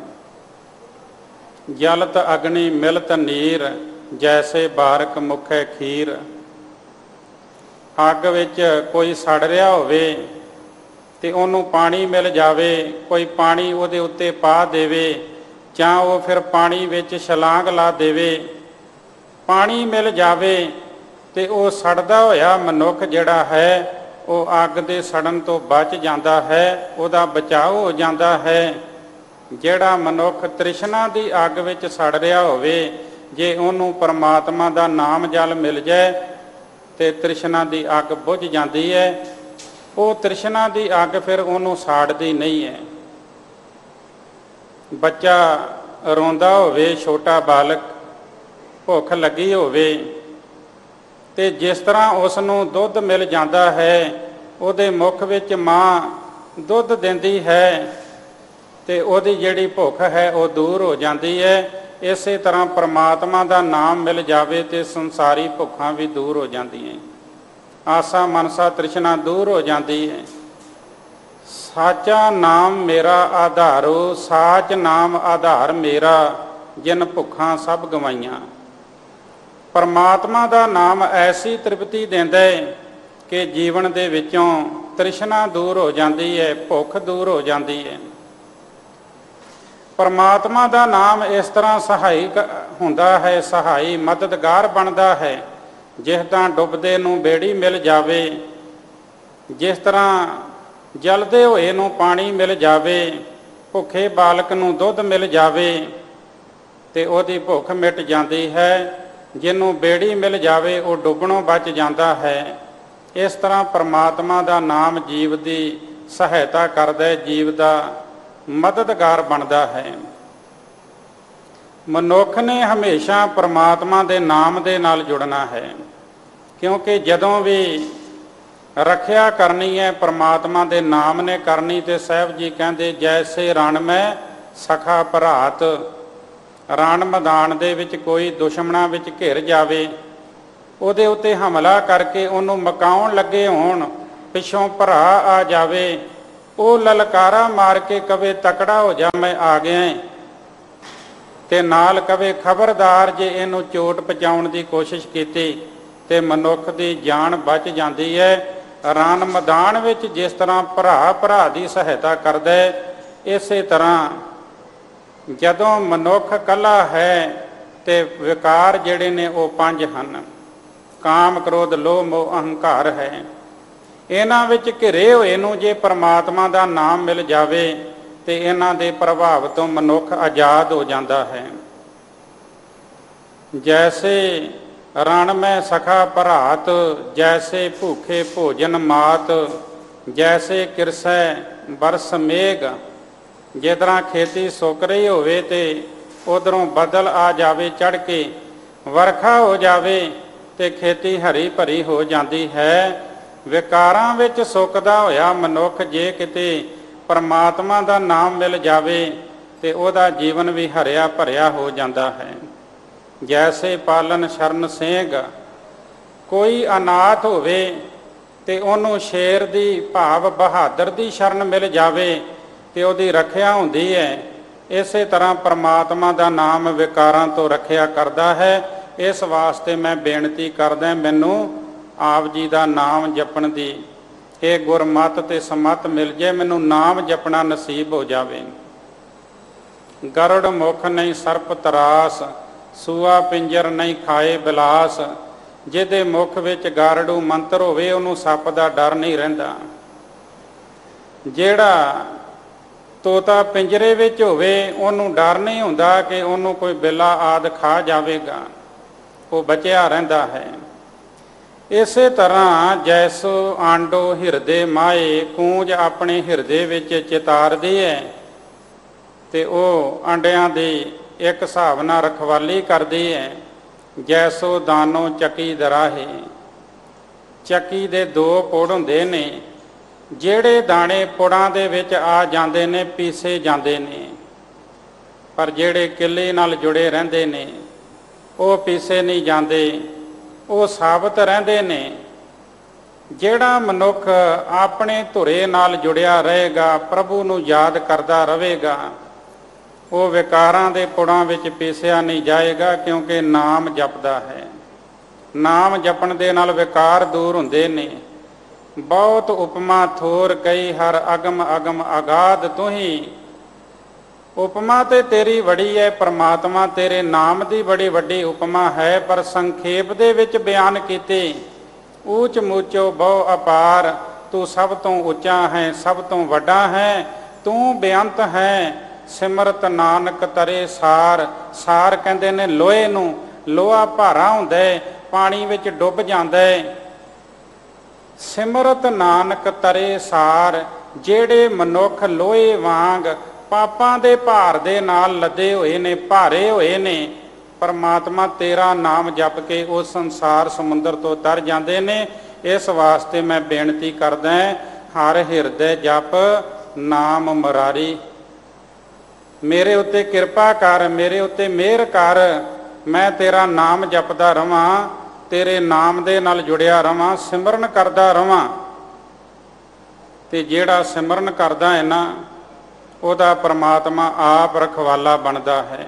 ਜਲਤ ਅਗਨੀ ਮਿਲਤ ਨੀਰ, ਜੈਸੇ ਬਾਰਕ ਮੁਖੈ ਖੀਰ। ਅੱਗ ਵਿੱਚ ਕੋਈ ਸੜ ਰਿਹਾ ਹੋਵੇ ਤੇ ਉਹਨੂੰ ਪਾਣੀ ਮਿਲ ਜਾਵੇ, ਕੋਈ ਪਾਣੀ ਉਹਦੇ ਉੱਤੇ ਪਾ ਦੇਵੇ ਜਾਂ ਉਹ ਫਿਰ ਪਾਣੀ ਵਿੱਚ ਛਲਾਂਗ ਲਾ ਦੇਵੇ। ਪਾਣੀ ਮਿਲ ਜਾਵੇ ਤੇ ਉਹ ਸੜਦਾ ਹੋਇਆ ਮਨੁੱਖ ਜਿਹੜਾ ਹੈ ਉਹ ਅੱਗ ਦੇ ਸੜਨ ਤੋਂ ਬਚ ਜਾਂਦਾ ਹੈ, ਉਹਦਾ ਬਚਾਅ ਹੋ ਜਾਂਦਾ ਹੈ। ਜਿਹੜਾ ਮਨੁੱਖ ਤ੍ਰਿਸ਼ਨਾ ਦੀ ਅੱਗ ਵਿੱਚ ਸੜ ਰਿਹਾ ਹੋਵੇ, ਜੇ ਉਹਨੂੰ ਪਰਮਾਤਮਾ ਦਾ ਨਾਮ ਜਲ ਮਿਲ ਜਾਏ ਤੇ ਤ੍ਰਿਸ਼ਨਾ ਦੀ ਅੱਗ ਬੁਝ ਜਾਂਦੀ ਹੈ। ਉਹ ਤ੍ਰਿਸ਼ਨਾ ਦੀ ਅੱਗ ਫਿਰ ਉਹਨੂੰ ਸਾੜਦੀ ਨਹੀਂ ਹੈ। ਬੱਚਾ ਰੋਂਦਾ ਹੋਵੇ, ਛੋਟਾ ਬਾਲਕ, ਭੁੱਖ ਲੱਗੀ ਹੋਵੇ ਤੇ ਜਿਸ ਤਰ੍ਹਾਂ ਉਸ ਨੂੰ ਦੁੱਧ ਮਿਲ ਜਾਂਦਾ ਹੈ, ਉਹਦੇ ਮੁੱਖ ਵਿੱਚ ਮਾਂ ਦੁੱਧ ਦਿੰਦੀ ਹੈ ਤੇ ਉਹਦੀ ਜਿਹੜੀ ਭੁੱਖ ਹੈ ਉਹ ਦੂਰ ਹੋ ਜਾਂਦੀ ਹੈ। ਇਸੇ ਤਰ੍ਹਾਂ ਪਰਮਾਤਮਾ ਦਾ ਨਾਮ ਮਿਲ ਜਾਵੇ ਤੇ ਸੰਸਾਰੀ ਭੁੱਖਾਂ ਵੀ ਦੂਰ ਹੋ ਜਾਂਦੀਆਂ, ਆਸਾ ਮਨਸਾ ਤ੍ਰਿਸ਼ਨਾ ਦੂਰ ਹੋ ਜਾਂਦੀ ਹੈ। ਸਾਚਾ ਨਾਮ ਮੇਰਾ ਆਧਾਰੋ, ਸਾਚ ਨਾਮ ਆਧਾਰ ਮੇਰਾ, ਜਿਨ ਭੁੱਖਾਂ ਸਭ ਗਵਾਈਆਂ। ਪਰਮਾਤਮਾ ਦਾ ਨਾਮ ਐਸੀ ਤ੍ਰਿਪਤੀ ਦਿੰਦਾ ਹੈ ਕਿ ਜੀਵਨ ਦੇ ਵਿੱਚੋਂ ਤ੍ਰਿਸ਼ਨਾ ਦੂਰ ਹੋ ਜਾਂਦੀ ਹੈ, ਭੁੱਖ ਦੂਰ ਹੋ ਜਾਂਦੀ ਹੈ। ਪਰਮਾਤਮਾ ਦਾ ਨਾਮ ਇਸ ਤਰ੍ਹਾਂ ਸਹਾਈ ਹੁੰਦਾ ਹੈ, ਸਹਾਈ ਮਦਦਗਾਰ ਬਣਦਾ ਹੈ। ਜਿਸ ਤਰ੍ਹਾਂ ਡੁੱਬਦੇ ਨੂੰ ਬੇੜੀ ਮਿਲ ਜਾਵੇ, ਜਿਸ ਤਰ੍ਹਾਂ ਜਲਦੇ ਹੋਏ ਨੂੰ ਪਾਣੀ ਮਿਲ ਜਾਵੇ, ਭੁੱਖੇ ਬਾਲਕ ਨੂੰ ਦੁੱਧ ਮਿਲ ਜਾਵੇ ਤੇ ਉਹਦੀ ਭੁੱਖ ਮਿਟ ਜਾਂਦੀ ਹੈ। ਜਿਹਨੂੰ ਬੇੜੀ ਮਿਲ ਜਾਵੇ ਉਹ ਡੁੱਬਣੋਂ ਬਚ ਜਾਂਦਾ ਹੈ। ਇਸ ਤਰ੍ਹਾਂ ਪਰਮਾਤਮਾ ਦਾ ਨਾਮ ਜੀਵ ਦੀ ਸਹਾਇਤਾ ਕਰਦਾ, ਜੀਵ ਦਾ ਮਦਦਗਾਰ ਬਣਦਾ ਹੈ। ਮਨੁੱਖ ਨੇ ਹਮੇਸ਼ਾ ਪਰਮਾਤਮਾ ਦੇ ਨਾਮ ਦੇ ਨਾਲ ਜੁੜਨਾ ਹੈ, ਕਿਉਂਕਿ ਜਦੋਂ ਵੀ ਰੱਖਿਆ ਕਰਨੀ ਹੈ ਪਰਮਾਤਮਾ ਦੇ ਨਾਮ ਨੇ ਕਰਨੀ। ਤੇ ਸਾਹਿਬ ਜੀ ਕਹਿੰਦੇ, ਜੈਸੇ ਰਣ ਮੈਂ ਸਖਾ ਭਰਾਤ। ਰਣ ਮੈਦਾਨ ਦੇ ਵਿੱਚ ਕੋਈ ਦੁਸ਼ਮਣਾਂ ਵਿੱਚ ਘਿਰ ਜਾਵੇ, ਉਹਦੇ ਉੱਤੇ ਹਮਲਾ ਕਰਕੇ ਉਹਨੂੰ ਮਕਾਉਣ ਲੱਗੇ ਹੋਣ, ਪਿੱਛੋਂ ਭਰਾ ਆ ਜਾਵੇ, ਉਹ ਲਲਕਾਰਾ ਮਾਰ ਕੇ ਕਵੇ ਤਕੜਾ ਹੋ ਜਾ ਮੈਂ ਆ ਗਿਆ, ਤੇ ਨਾਲ ਕਵੇ ਖਬਰਦਾਰ ਜੇ ਇਹਨੂੰ ਚੋਟ ਪਹੁੰਚਾਉਣ ਦੀ ਕੋਸ਼ਿਸ਼ ਕੀਤੀ ਤੇ ਮਨੁੱਖ ਦੀ ਜਾਨ ਬਚ ਜਾਂਦੀ ਹੈ। ਰਣ ਮੈਦਾਨ ਵਿੱਚ ਜਿਸ ਤਰ੍ਹਾਂ ਭਰਾ ਭਰਾ ਦੀ ਸਹਾਇਤਾ ਕਰਦਾ ਹੈ, ਇਸੇ ਤਰ੍ਹਾਂ ਜਦੋਂ ਮਨੁੱਖ ਇਕੱਲਾ ਹੈ ਤੇ ਵਿਕਾਰ ਜਿਹੜੇ ਨੇ ਉਹ ਪੰਜ ਹਨ, ਕਾਮ ਕ੍ਰੋਧ ਲੋਭ ਮੋਹ ਅਹੰਕਾਰ ਹੈ। ਇਹਨਾਂ ਵਿੱਚ ਘਿਰੇ ਹੋਏ ਨੂੰ ਜੇ ਪਰਮਾਤਮਾ ਦਾ ਨਾਮ ਮਿਲ ਜਾਵੇ ਤੇ ਇਹਨਾਂ ਦੇ ਪ੍ਰਭਾਵ ਤੋਂ ਮਨੁੱਖ ਆਜ਼ਾਦ ਹੋ ਜਾਂਦਾ ਹੈ। ਜੈਸੇ ਰਣ ਮੈਂ ਸਖਾ ਭਰਾਤ, ਜੈਸੇ ਭੂਖੇ ਭੋਜਨ ਮਾਤ, ਜੈਸੇ ਕਿਰਸੈ ਬਰਸ ਮੇਘ। ਜਿਸ ਤਰ੍ਹਾਂ ਖੇਤੀ ਸੁੱਕ ਰਹੀ ਹੋਵੇ ਤੇ ਉਧਰੋਂ ਬੱਦਲ ਆ ਜਾਵੇ ਚੜ੍ਹ ਕੇ, ਵਰਖਾ ਹੋ ਜਾਵੇ ਤੇ ਖੇਤੀ ਹਰੀ ਭਰੀ ਹੋ ਜਾਂਦੀ ਹੈ। ਵਿਕਾਰਾਂ ਵਿੱਚ ਸੁੱਕਦਾ ਹੋਇਆ ਮਨੁੱਖ ਜੇ ਕਿਤੇ ਪਰਮਾਤਮਾ ਦਾ ਨਾਮ ਮਿਲ ਜਾਵੇ ਤੇ ਉਹਦਾ ਜੀਵਨ ਵੀ ਹਰਿਆ ਭਰਿਆ ਹੋ ਜਾਂਦਾ ਹੈ। ਜੈਸੇ ਪਾਲਨ ਸ਼ਰਨ ਸੇਂਘ। ਕੋਈ ਅਨਾਥ ਹੋਵੇ ਤੇ ਉਹਨੂੰ ਸ਼ੇਰ ਦੀ ਭਾਵ ਬਹਾਦਰ ਦੀ ਸ਼ਰਨ ਮਿਲ ਜਾਵੇ ਤੇ ਉਹਦੀ ਰੱਖਿਆ ਹੁੰਦੀ ਹੈ। ਇਸੇ ਤਰ੍ਹਾਂ ਪਰਮਾਤਮਾ ਦਾ ਨਾਮ ਵਿਕਾਰਾਂ ਤੋਂ ਰੱਖਿਆ ਕਰਦਾ ਹੈ। ਇਸ ਵਾਸਤੇ ਮੈਂ ਬੇਨਤੀ ਕਰਦਾ, ਮੈਨੂੰ ਆਪ ਜੀ ਦਾ ਨਾਮ ਜਪਣ ਦੀ ਇਹ ਗੁਰਮਤਿ ਤੇ ਸਮਤ ਮਿਲ ਜੇ, ਮੈਨੂੰ ਨਾਮ ਜਪਣਾ ਨਸੀਬ ਹੋ ਜਾਵੇ। ਗਰੜ ਮੁਖ ਨਹੀਂ ਸਰਪ ਤਰਾਸ, ਸੂਆ ਪਿੰਜਰ ਨਹੀਂ ਖਾਏ ਬਿਲਾਸ। ਜਿਹਦੇ ਮੁਖ ਵਿੱਚ ਗਾਰੜੂ ਮੰਤਰ ਹੋਵੇ ਉਹਨੂੰ ਸੱਪ ਦਾ ਡਰ ਨਹੀਂ ਰਹਿੰਦਾ। ਜਿਹੜਾ ਤੋਤਾ ਪਿੰਜਰੇ ਵਿੱਚ ਹੋਵੇ ਉਹਨੂੰ ਡਰ ਨਹੀਂ ਹੁੰਦਾ ਕਿ ਉਹਨੂੰ ਕੋਈ ਬਿੱਲਾ ਆਦਿ ਖਾ ਜਾਵੇਗਾ, ਉਹ ਬਚਿਆ ਰਹਿੰਦਾ ਹੈ। ਇਸੇ ਤਰ੍ਹਾਂ ਜੈਸੋ ਆਂਡੋ ਹਿਰਦੇ ਮਾਏ, ਕੂੰਜ ਆਪਣੇ ਹਿਰਦੇ ਵਿੱਚ ਚਿਤਾਰਦੀ ਹੈ ਤੇ ਉਹ ਆਂਡਿਆਂ ਦੀ ਇੱਕ ਹਿਸਾਬ ਨਾਲ ਰਖਵਾਲੀ ਕਰਦੀ ਹੈ। ਜੈਸੋ ਦਾਨੋ ਚੱਕੀ ਦਰਾਹੇ। ਚੱਕੀ ਦੇ ਦੋ ਪੁੜ ਹੁੰਦੇ ਨੇ, ਜਿਹੜੇ ਦਾਣੇ ਪੁੜਾਂ ਦੇ ਵਿੱਚ ਆ ਜਾਂਦੇ ਨੇ ਪੀਸੇ ਜਾਂਦੇ ਨੇ, ਪਰ ਜਿਹੜੇ ਕਿੱਲੇ ਨਾਲ ਜੁੜੇ ਰਹਿੰਦੇ ਨੇ ਉਹ ਪੀਸੇ ਨਹੀਂ ਜਾਂਦੇ, ਉਹ ਸਾਬਤ ਰਹਿੰਦੇ ਨੇ। ਜਿਹੜਾ ਮਨੁੱਖ ਆਪਣੇ ਧੁਰੇ ਨਾਲ ਜੁੜਿਆ ਰਹੇਗਾ, ਪ੍ਰਭੂ ਨੂੰ ਯਾਦ ਕਰਦਾ ਰਹੇਗਾ, ਉਹ ਵਿਕਾਰਾਂ ਦੇ ਪੁੜਾਂ ਵਿੱਚ ਪੀਸਿਆ ਨਹੀਂ ਜਾਏਗਾ, ਕਿਉਂਕਿ ਨਾਮ ਜਪਦਾ ਹੈ। ਨਾਮ ਜਪਣ ਦੇ ਨਾਲ ਵਿਕਾਰ ਦੂਰ ਹੁੰਦੇ ਨੇ। ਬਹੁਤ ਉਪਮਾ ਥੋਰ ਕਈ ਹਰ ਅਗਮ ਅਗਮ ਅਗਾਧ ਤੁਹੀਂ, ਉਪਮਾ ਤੇ ਤੇਰੀ ਬੜੀ ਹੈ ਪਰਮਾਤਮਾ, ਤੇਰੇ ਨਾਮ ਦੀ ਬੜੀ ਵੱਡੀ ਉਪਮਾ ਹੈ, ਪਰ ਸੰਖੇਪ ਦੇ ਵਿੱਚ ਬਿਆਨ ਕੀਤੇ। ਊਚ ਮੂਚੋ ਬਹੁ ਅਪਾਰ, ਤੂੰ ਸਭ ਤੋਂ ਉੱਚਾ ਹੈ, ਸਭ ਤੋਂ ਵੱਡਾ ਹੈ, ਤੂੰ ਬੇਅੰਤ ਹੈ। ਸਿਮਰਤ ਨਾਨਕ ਤਰੇ ਸਾਰ, ਸਾਰ ਕਹਿੰਦੇ ਨੇ ਲੋਹੇ ਨੂੰ, ਲੋਹਾ ਭਾਰਾ ਹੁੰਦਾ ਪਾਣੀ ਵਿੱਚ ਡੁੱਬ ਜਾਂਦਾ ਹੈ। ਸਿਮਰਤ ਨਾਨਕ ਤਰੇ ਸਾਰ, ਜਿਹੜੇ ਮਨੁੱਖ ਲੋਹੇ ਵਾਂਗ ਪਾਪਾਂ ਦੇ ਭਾਰ ਦੇ ਨਾਲ ਲੱਦੇ ਹੋਏ ਨੇ, ਭਾਰੇ ਹੋਏ ਨੇ, ਪਰਮਾਤਮਾ ਤੇਰਾ ਨਾਮ ਜਪ ਕੇ ਉਸ ਸੰਸਾਰ ਸਮੁੰਦਰ ਤੋਂ ਤਰ ਜਾਂਦੇ ਨੇ। ਇਸ ਵਾਸਤੇ ਮੈਂ ਬੇਨਤੀ ਕਰਦਾ, ਹਰ ਹਿਰਦੇ ਜਪ ਨਾਮ ਮੁਰਾਰੀ। ਮੇਰੇ ਉੱਤੇ ਕਿਰਪਾ ਕਰ, ਮੇਰੇ ਉੱਤੇ ਮਿਹਰ ਕਰ, ਮੈਂ ਤੇਰਾ ਨਾਮ ਜਪਦਾ ਰਵਾਂ, ਤੇਰੇ ਨਾਮ ਦੇ ਨਾਲ ਜੁੜਿਆ ਰਵਾਂ, ਸਿਮਰਨ ਕਰਦਾ ਰਵਾਂ। ਤੇ ਜਿਹੜਾ ਸਿਮਰਨ ਕਰਦਾ ਹੈ ਨਾ, ਉਹਦਾ ਪਰਮਾਤਮਾ ਆਪ ਰਖਵਾਲਾ ਬਣਦਾ ਹੈ,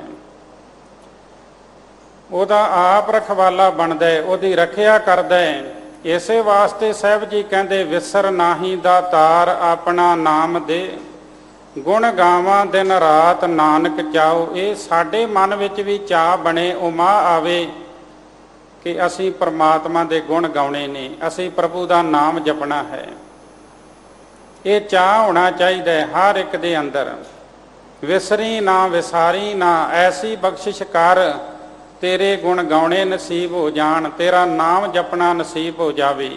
ਉਹਦਾ ਆਪ ਰਖਵਾਲਾ ਬਣਦਾ ਹੈ, ਉਹਦੀ ਰੱਖਿਆ ਕਰਦਾ ਹੈ। ਇਸੇ ਵਾਸਤੇ ਸਾਹਿਬ ਜੀ ਕਹਿੰਦੇ, ਵਿਸਰ ਨਾਹੀ ਦਾਤਾਰ ਆਪਣਾ ਨਾਮ ਦੇ, ਗੁਣ ਗਾਵਾਂ ਦਿਨ ਰਾਤ ਨਾਨਕ ਚਾਓ। ਇਹ ਸਾਡੇ ਮਨ ਵਿੱਚ ਵੀ ਚਾਅ ਬਣੇ, ਉਮਾ ਆਵੇ ਕਿ ਅਸੀਂ ਪਰਮਾਤਮਾ ਦੇ ਗੁਣ ਗਾਉਣੇ ਨੇ, ਅਸੀਂ ਪ੍ਰਭੂ ਦਾ ਨਾਮ ਜਪਣਾ ਹੈ। ਇਹ ਚਾਅ ਹੋਣਾ ਚਾਹੀਦਾ ਹੈ ਹਰ ਇੱਕ ਦੇ ਅੰਦਰ। ਵਿਸਰੀ ਨਾ ਵਿਸਾਰੀ ਨਾ, ਐਸੀ ਬਖਸ਼ਿਸ਼ ਕਰ, ਤੇਰੇ ਗੁਣ ਗਾਉਣੇ ਨਸੀਬ ਹੋ ਜਾਣ, ਤੇਰਾ ਨਾਮ ਜਪਣਾ ਨਸੀਬ ਹੋ ਜਾਵੇ।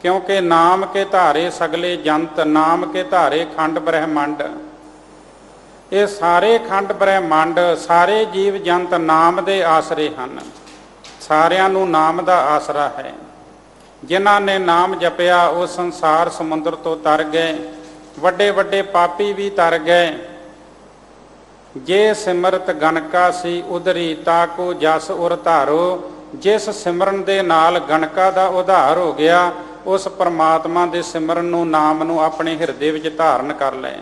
ਕਿਉਂਕਿ ਨਾਮ ਕੇ ਧਾਰੇ ਸਗਲੇ ਜੰਤ, ਨਾਮ ਕੇ ਧਾਰੇ ਖੰਡ ਬ੍ਰਹਿਮੰਡ। ਇਹ ਸਾਰੇ ਖੰਡ ਬ੍ਰਹਿਮੰਡ, ਸਾਰੇ ਜੀਵ ਜੰਤ ਨਾਮ ਦੇ ਆਸਰੇ ਹਨ। ਸਾਰਿਆਂ ਨੂੰ ਨਾਮ ਦਾ ਆਸਰਾ ਹੈ। ਜਿਨ੍ਹਾਂ ਨੇ ਨਾਮ ਜਪਿਆ ਉਹ ਸੰਸਾਰ ਸਮੁੰਦਰ ਤੋਂ ਤਰ ਗਏ, ਵੱਡੇ ਵੱਡੇ ਪਾਪੀ ਵੀ ਤਰ ਗਏ। ਜੇ ਸਿਮਰਤ ਗਣਕਾ ਸੀ ਉਦਰੀ, ਤਾਕੋ ਜਸ ਉਰ ਧਾਰੋ। ਜਿਸ ਸਿਮਰਨ ਦੇ ਨਾਲ ਗਣਕਾ ਦਾ ਉਧਾਰ ਹੋ ਗਿਆ, ਉਸ ਪਰਮਾਤਮਾ ਦੇ ਸਿਮਰਨ ਨੂੰ, ਨਾਮ ਨੂੰ ਆਪਣੇ ਹਿਰਦੇ ਵਿੱਚ ਧਾਰਨ ਕਰ ਲੈ।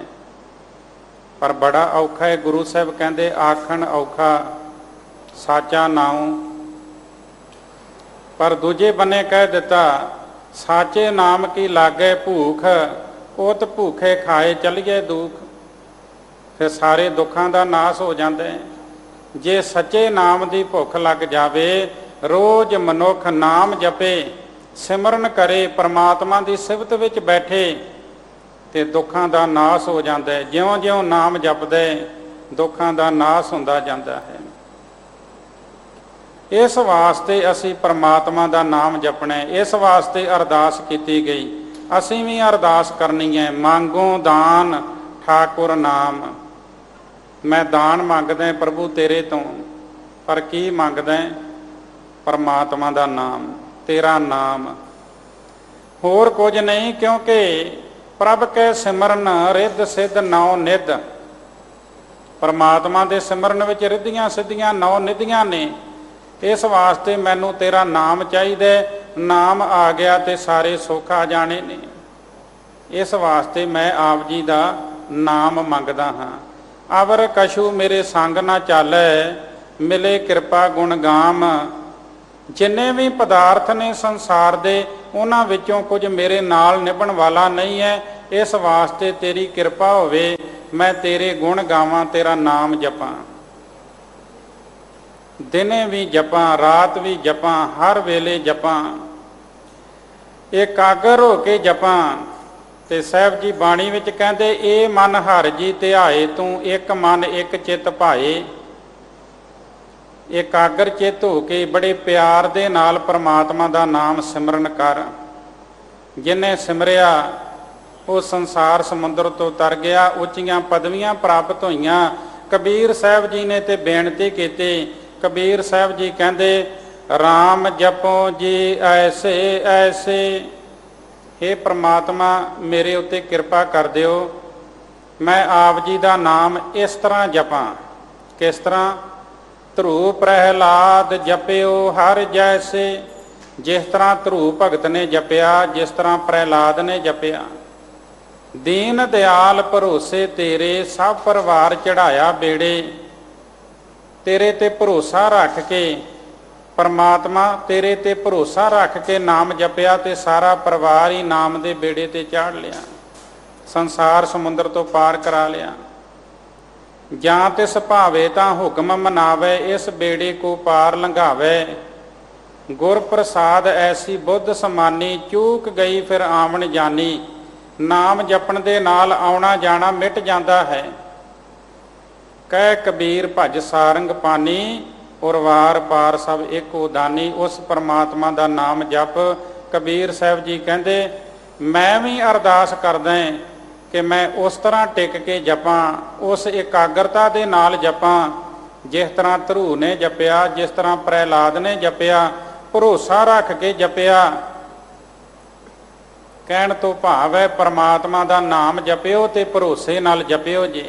ਪਰ ਬੜਾ ਔਖਾ ਹੈ। ਗੁਰੂ ਸਾਹਿਬ ਕਹਿੰਦੇ, ਆਖਣ ਔਖਾ ਸਾਚਾ ਨਾਉ। ਪਰ ਦੂਜੇ ਬੰਨੇ ਕਹਿ ਦਿੱਤਾ, ਸਾਚੇ ਨਾਮ ਕੀ ਲਾਗੇ ਭੂਖ, ਉਤ ਭੂਖੇ ਖਾਏ ਚਲੀਏ ਦੁੱਖ। ਫਿਰ ਸਾਰੇ ਦੁੱਖਾਂ ਦਾ ਨਾਸ ਹੋ ਜਾਂਦਾ ਹੈ। ਜੇ ਸੱਚੇ ਨਾਮ ਦੀ ਭੁੱਖ ਲੱਗ ਜਾਵੇ, ਰੋਜ਼ ਮਨੁੱਖ ਨਾਮ ਜਪੇ, ਸਿਮਰਨ ਕਰੇ, ਪਰਮਾਤਮਾ ਦੀ ਸਿਫਤ ਵਿੱਚ ਬੈਠੇ, ਤੇ ਦੁੱਖਾਂ ਦਾ ਨਾਸ ਹੋ ਜਾਂਦਾ ਹੈ। ਜਿਉਂ ਜਿਉਂ ਨਾਮ ਜਪਦੇ, ਦੁੱਖਾਂ ਦਾ ਨਾਸ ਹੁੰਦਾ ਜਾਂਦਾ ਹੈ। ਇਸ ਵਾਸਤੇ ਅਸੀਂ ਪਰਮਾਤਮਾ ਦਾ ਨਾਮ ਜਪਣਾ, ਇਸ ਵਾਸਤੇ ਅਰਦਾਸ ਕੀਤੀ ਗਈ। ਅਸੀਂ ਵੀ ਅਰਦਾਸ ਕਰਨੀ ਹੈ, ਮੰਗੋ ਦਾਨ ਠਾਕੁਰ ਨਾਮ। ਮੈਂ ਦਾਨ ਮੰਗਦਾ ਪ੍ਰਭੂ ਤੇਰੇ ਤੋਂ, ਪਰ ਕੀ ਮੰਗਦਾ? ਪਰਮਾਤਮਾ ਦਾ ਨਾਮ, ਤੇਰਾ ਨਾਮ, ਹੋਰ ਕੁਝ ਨਹੀਂ। ਕਿਉਂਕਿ ਪ੍ਰਭ ਕੈ ਸਿਮਰਨ ਰਿੱਧ ਸਿੱਧ ਨੌ ਨਿਧ। ਪਰਮਾਤਮਾ ਦੇ ਸਿਮਰਨ ਵਿੱਚ ਰਿੱਧੀਆਂ ਸਿੱਧੀਆਂ ਨੌ ਨਿਧੀਆਂ ਨੇ। ਇਸ ਵਾਸਤੇ ਮੈਨੂੰ ਤੇਰਾ ਨਾਮ ਚਾਹੀਦਾ। ਨਾਮ ਆ ਗਿਆ ਤੇ ਸਾਰੇ ਸੁੱਖ ਆ ਜਾਣੇ ਨੇ। ਇਸ ਵਾਸਤੇ ਮੈਂ ਆਪ ਜੀ ਦਾ ਨਾਮ ਮੰਗਦਾ ਹਾਂ। ਅਵਰ ਕਛੂ ਮੇਰੇ ਸੰਗ ਨਾ ਚਾਲੈ, ਮਿਲੇ ਕਿਰਪਾ ਗੁਣ ਗਾਮ। ਜਿੰਨੇ ਵੀ ਪਦਾਰਥ ਨੇ ਸੰਸਾਰ ਦੇ, ਉਹਨਾਂ ਵਿੱਚੋਂ ਕੁਝ ਮੇਰੇ ਨਾਲ ਨਿਭਣ ਵਾਲਾ ਨਹੀਂ ਹੈ। ਇਸ ਵਾਸਤੇ ਤੇਰੀ ਕਿਰਪਾ ਹੋਵੇ, ਮੈਂ ਤੇਰੇ ਗੁਣ ਗਾਵਾਂ, ਤੇਰਾ ਨਾਮ ਜਪਾਂ। ਦਿਨੇ ਵੀ ਜਪਾਂ, ਰਾਤ ਵੀ ਜਪਾਂ, ਹਰ ਵੇਲੇ ਜਪਾਂ, ਇਕਾਗਰ ਹੋ ਕੇ ਜਪਾਂ। ਤੇ ਸਾਹਿਬ ਜੀ ਬਾਣੀ ਵਿੱਚ ਕਹਿੰਦੇ, ਇਹ ਮਨ ਹਰਿ ਜੀ ਧਿਆਏ ਤੂੰ, ਇੱਕ ਮਨ ਇੱਕ ਚਿੱਤ ਭਾਏ। ਇਕਾਗਰ ਚਿੱਤ ਹੋ ਕੇ ਬੜੇ ਪਿਆਰ ਦੇ ਨਾਲ ਪਰਮਾਤਮਾ ਦਾ ਨਾਮ ਸਿਮਰਨ ਕਰ। ਜਿਹਨੇ ਸਿਮਰਿਆ ਉਹ ਸੰਸਾਰ ਸਮੁੰਦਰ ਤੋਂ ਤਰ ਗਿਆ, ਉੱਚੀਆਂ ਪਦਵੀਆਂ ਪ੍ਰਾਪਤ ਹੋਈਆਂ। ਕਬੀਰ ਸਾਹਿਬ ਜੀ ਨੇ ਤੇ ਬੇਨਤੀ ਕੀਤੀ। ਕਬੀਰ ਸਾਹਿਬ ਜੀ ਕਹਿੰਦੇ, ਰਾਮ ਜਪੋ ਜੀ ਐਸੇ ਐਸੇ। ਹੇ ਪ੍ਰਮਾਤਮਾ, ਮੇਰੇ ਉੱਤੇ ਕਿਰਪਾ ਕਰ ਦਿਓ, ਮੈਂ ਆਪ ਜੀ ਦਾ ਨਾਮ ਇਸ ਤਰ੍ਹਾਂ ਜਪਾਂ। ਕਿਸ ਤਰ੍ਹਾਂ? ਧਰੂ ਪ੍ਰਹਿਲਾਦ ਜਪਿਓ ਹਰ ਜੈਸੇ। ਜਿਸ ਤਰ੍ਹਾਂ ਧਰੂ ਭਗਤ ਨੇ ਜਪਿਆ, ਜਿਸ ਤਰ੍ਹਾਂ ਪ੍ਰਹਿਲਾਦ ਨੇ ਜਪਿਆ। ਦੀਨ ਦਿਆਲ ਭਰੋਸੇ ਤੇਰੇ, ਸਭ ਪਰਿਵਾਰ ਚੜਾਇਆ ਬੇੜੇ। ਤੇਰੇ ਤੇ ਭਰੋਸਾ ਰੱਖ ਕੇ, ਪਰਮਾਤਮਾ ਤੇਰੇ ਤੇ ਭਰੋਸਾ ਰੱਖ ਕੇ ਨਾਮ ਜਪਿਆ ਤੇ ਸਾਰਾ ਪਰਿਵਾਰ ਹੀ ਨਾਮ ਦੇ ਬੇੜੇ ਤੇ ਚਾੜ ਲਿਆ, ਸੰਸਾਰ ਸਮੁੰਦਰ ਤੋਂ ਪਾਰ ਕਰਾ ਲਿਆ। ਜਾਂ ਤਿਸ ਭਾਵੇ ਤਾਂ ਹੁਕਮ ਮਨਾਵੇ, ਇਸ ਬੇੜੇ ਕੋ ਪਾਰ ਲੰਘਾਵੇ। ਗੁਰ ਪ੍ਰਸਾਦ ਐਸੀ ਬੁੱਧ ਸਮਾਨੀ, ਚੂਕ ਗਈ ਫਿਰ ਆਵਣ ਜਾਨੀ। ਨਾਮ ਜਪਣ ਦੇ ਨਾਲ ਆਉਣਾ ਜਾਣਾ ਮਿਟ ਜਾਂਦਾ ਹੈ। ਕਹਿ ਕਬੀਰ ਭਜ ਸਾਰੰਗ ਪਾਨੀ, ਉਰਵਾਰ ਪਾਰ ਸਭ ਏਕੋ ਦਾਨੀ। ਉਸ ਪਰਮਾਤਮਾ ਦਾ ਨਾਮ ਜਪ। ਕਬੀਰ ਸਾਹਿਬ ਜੀ ਕਹਿੰਦੇ ਮੈਂ ਵੀ ਅਰਦਾਸ ਕਰਦਾ ਕਿ ਮੈਂ ਉਸ ਤਰ੍ਹਾਂ ਟਿਕ ਕੇ ਜਪਾਂ, ਉਸ ਇਕਾਗਰਤਾ ਦੇ ਨਾਲ ਜਪਾਂ ਜਿਸ ਤਰ੍ਹਾਂ ਧਰੂ ਨੇ ਜਪਿਆ, ਜਿਸ ਤਰ੍ਹਾਂ ਪ੍ਰਹਿਲਾਦ ਨੇ ਜਪਿਆ, ਭਰੋਸਾ ਰੱਖ ਕੇ ਜਪਿਆ। ਕਹਿਣ ਤੋਂ ਭਾਵ ਹੈ ਪਰਮਾਤਮਾ ਦਾ ਨਾਮ ਜਪਿਓ ਤੇ ਭਰੋਸੇ ਨਾਲ ਜਪਿਓ ਜੀ।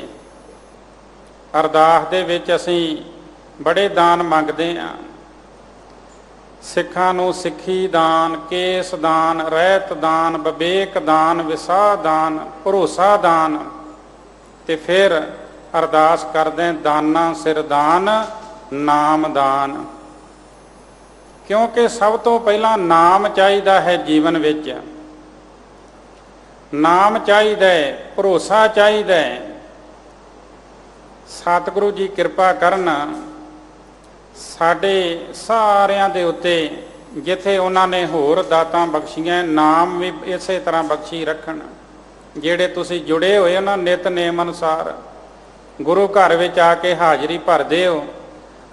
ਅਰਦਾਸ ਦੇ ਵਿੱਚ ਅਸੀਂ ਬੜੇ ਦਾਨ ਮੰਗਦੇ ਹਾਂ। ਸਿੱਖਾਂ ਨੂੰ ਸਿੱਖੀ ਦਾਨ, ਕੇਸ ਦਾਨ, ਰਹਿਤ ਦਾਨ, ਵਿਵੇਕ ਦਾਨ, ਵਿਸਾਹ ਦਾਨ, ਭਰੋਸਾ ਦਾਨ, ਤੇ ਫਿਰ ਅਰਦਾਸ ਕਰਦੇ ਦਾਨਾ ਸਿਰ ਦਾਨ, ਨਾਮ ਦਾਨ। ਕਿਉਂਕਿ ਸਭ ਤੋਂ ਪਹਿਲਾਂ ਨਾਮ ਚਾਹੀਦਾ ਹੈ ਜੀਵਨ ਵਿੱਚ, ਨਾਮ ਚਾਹੀਦਾ ਹੈ, ਭਰੋਸਾ ਚਾਹੀਦਾ ਹੈ। ਸਤਿਗੁਰੂ ਜੀ ਕਿਰਪਾ ਕਰਨ ਸਾਡੇ ਸਾਰਿਆਂ ਦੇ ਉੱਤੇ, ਜਿੱਥੇ ਉਹਨਾਂ ਨੇ ਹੋਰ ਦਾਤਾਂ ਬਖਸ਼ੀਆਂ, ਨਾਮ ਵੀ ਇਸੇ ਤਰ੍ਹਾਂ ਬਖਸ਼ੀ ਰੱਖਣ। ਜਿਹੜੇ ਤੁਸੀਂ ਜੁੜੇ ਹੋਏ ਉਹਨਾਂ ਨਿਤਨੇਮ ਅਨੁਸਾਰ ਗੁਰੂ ਘਰ ਵਿੱਚ ਆ ਕੇ ਹਾਜ਼ਰੀ ਭਰਦੇ ਹੋ,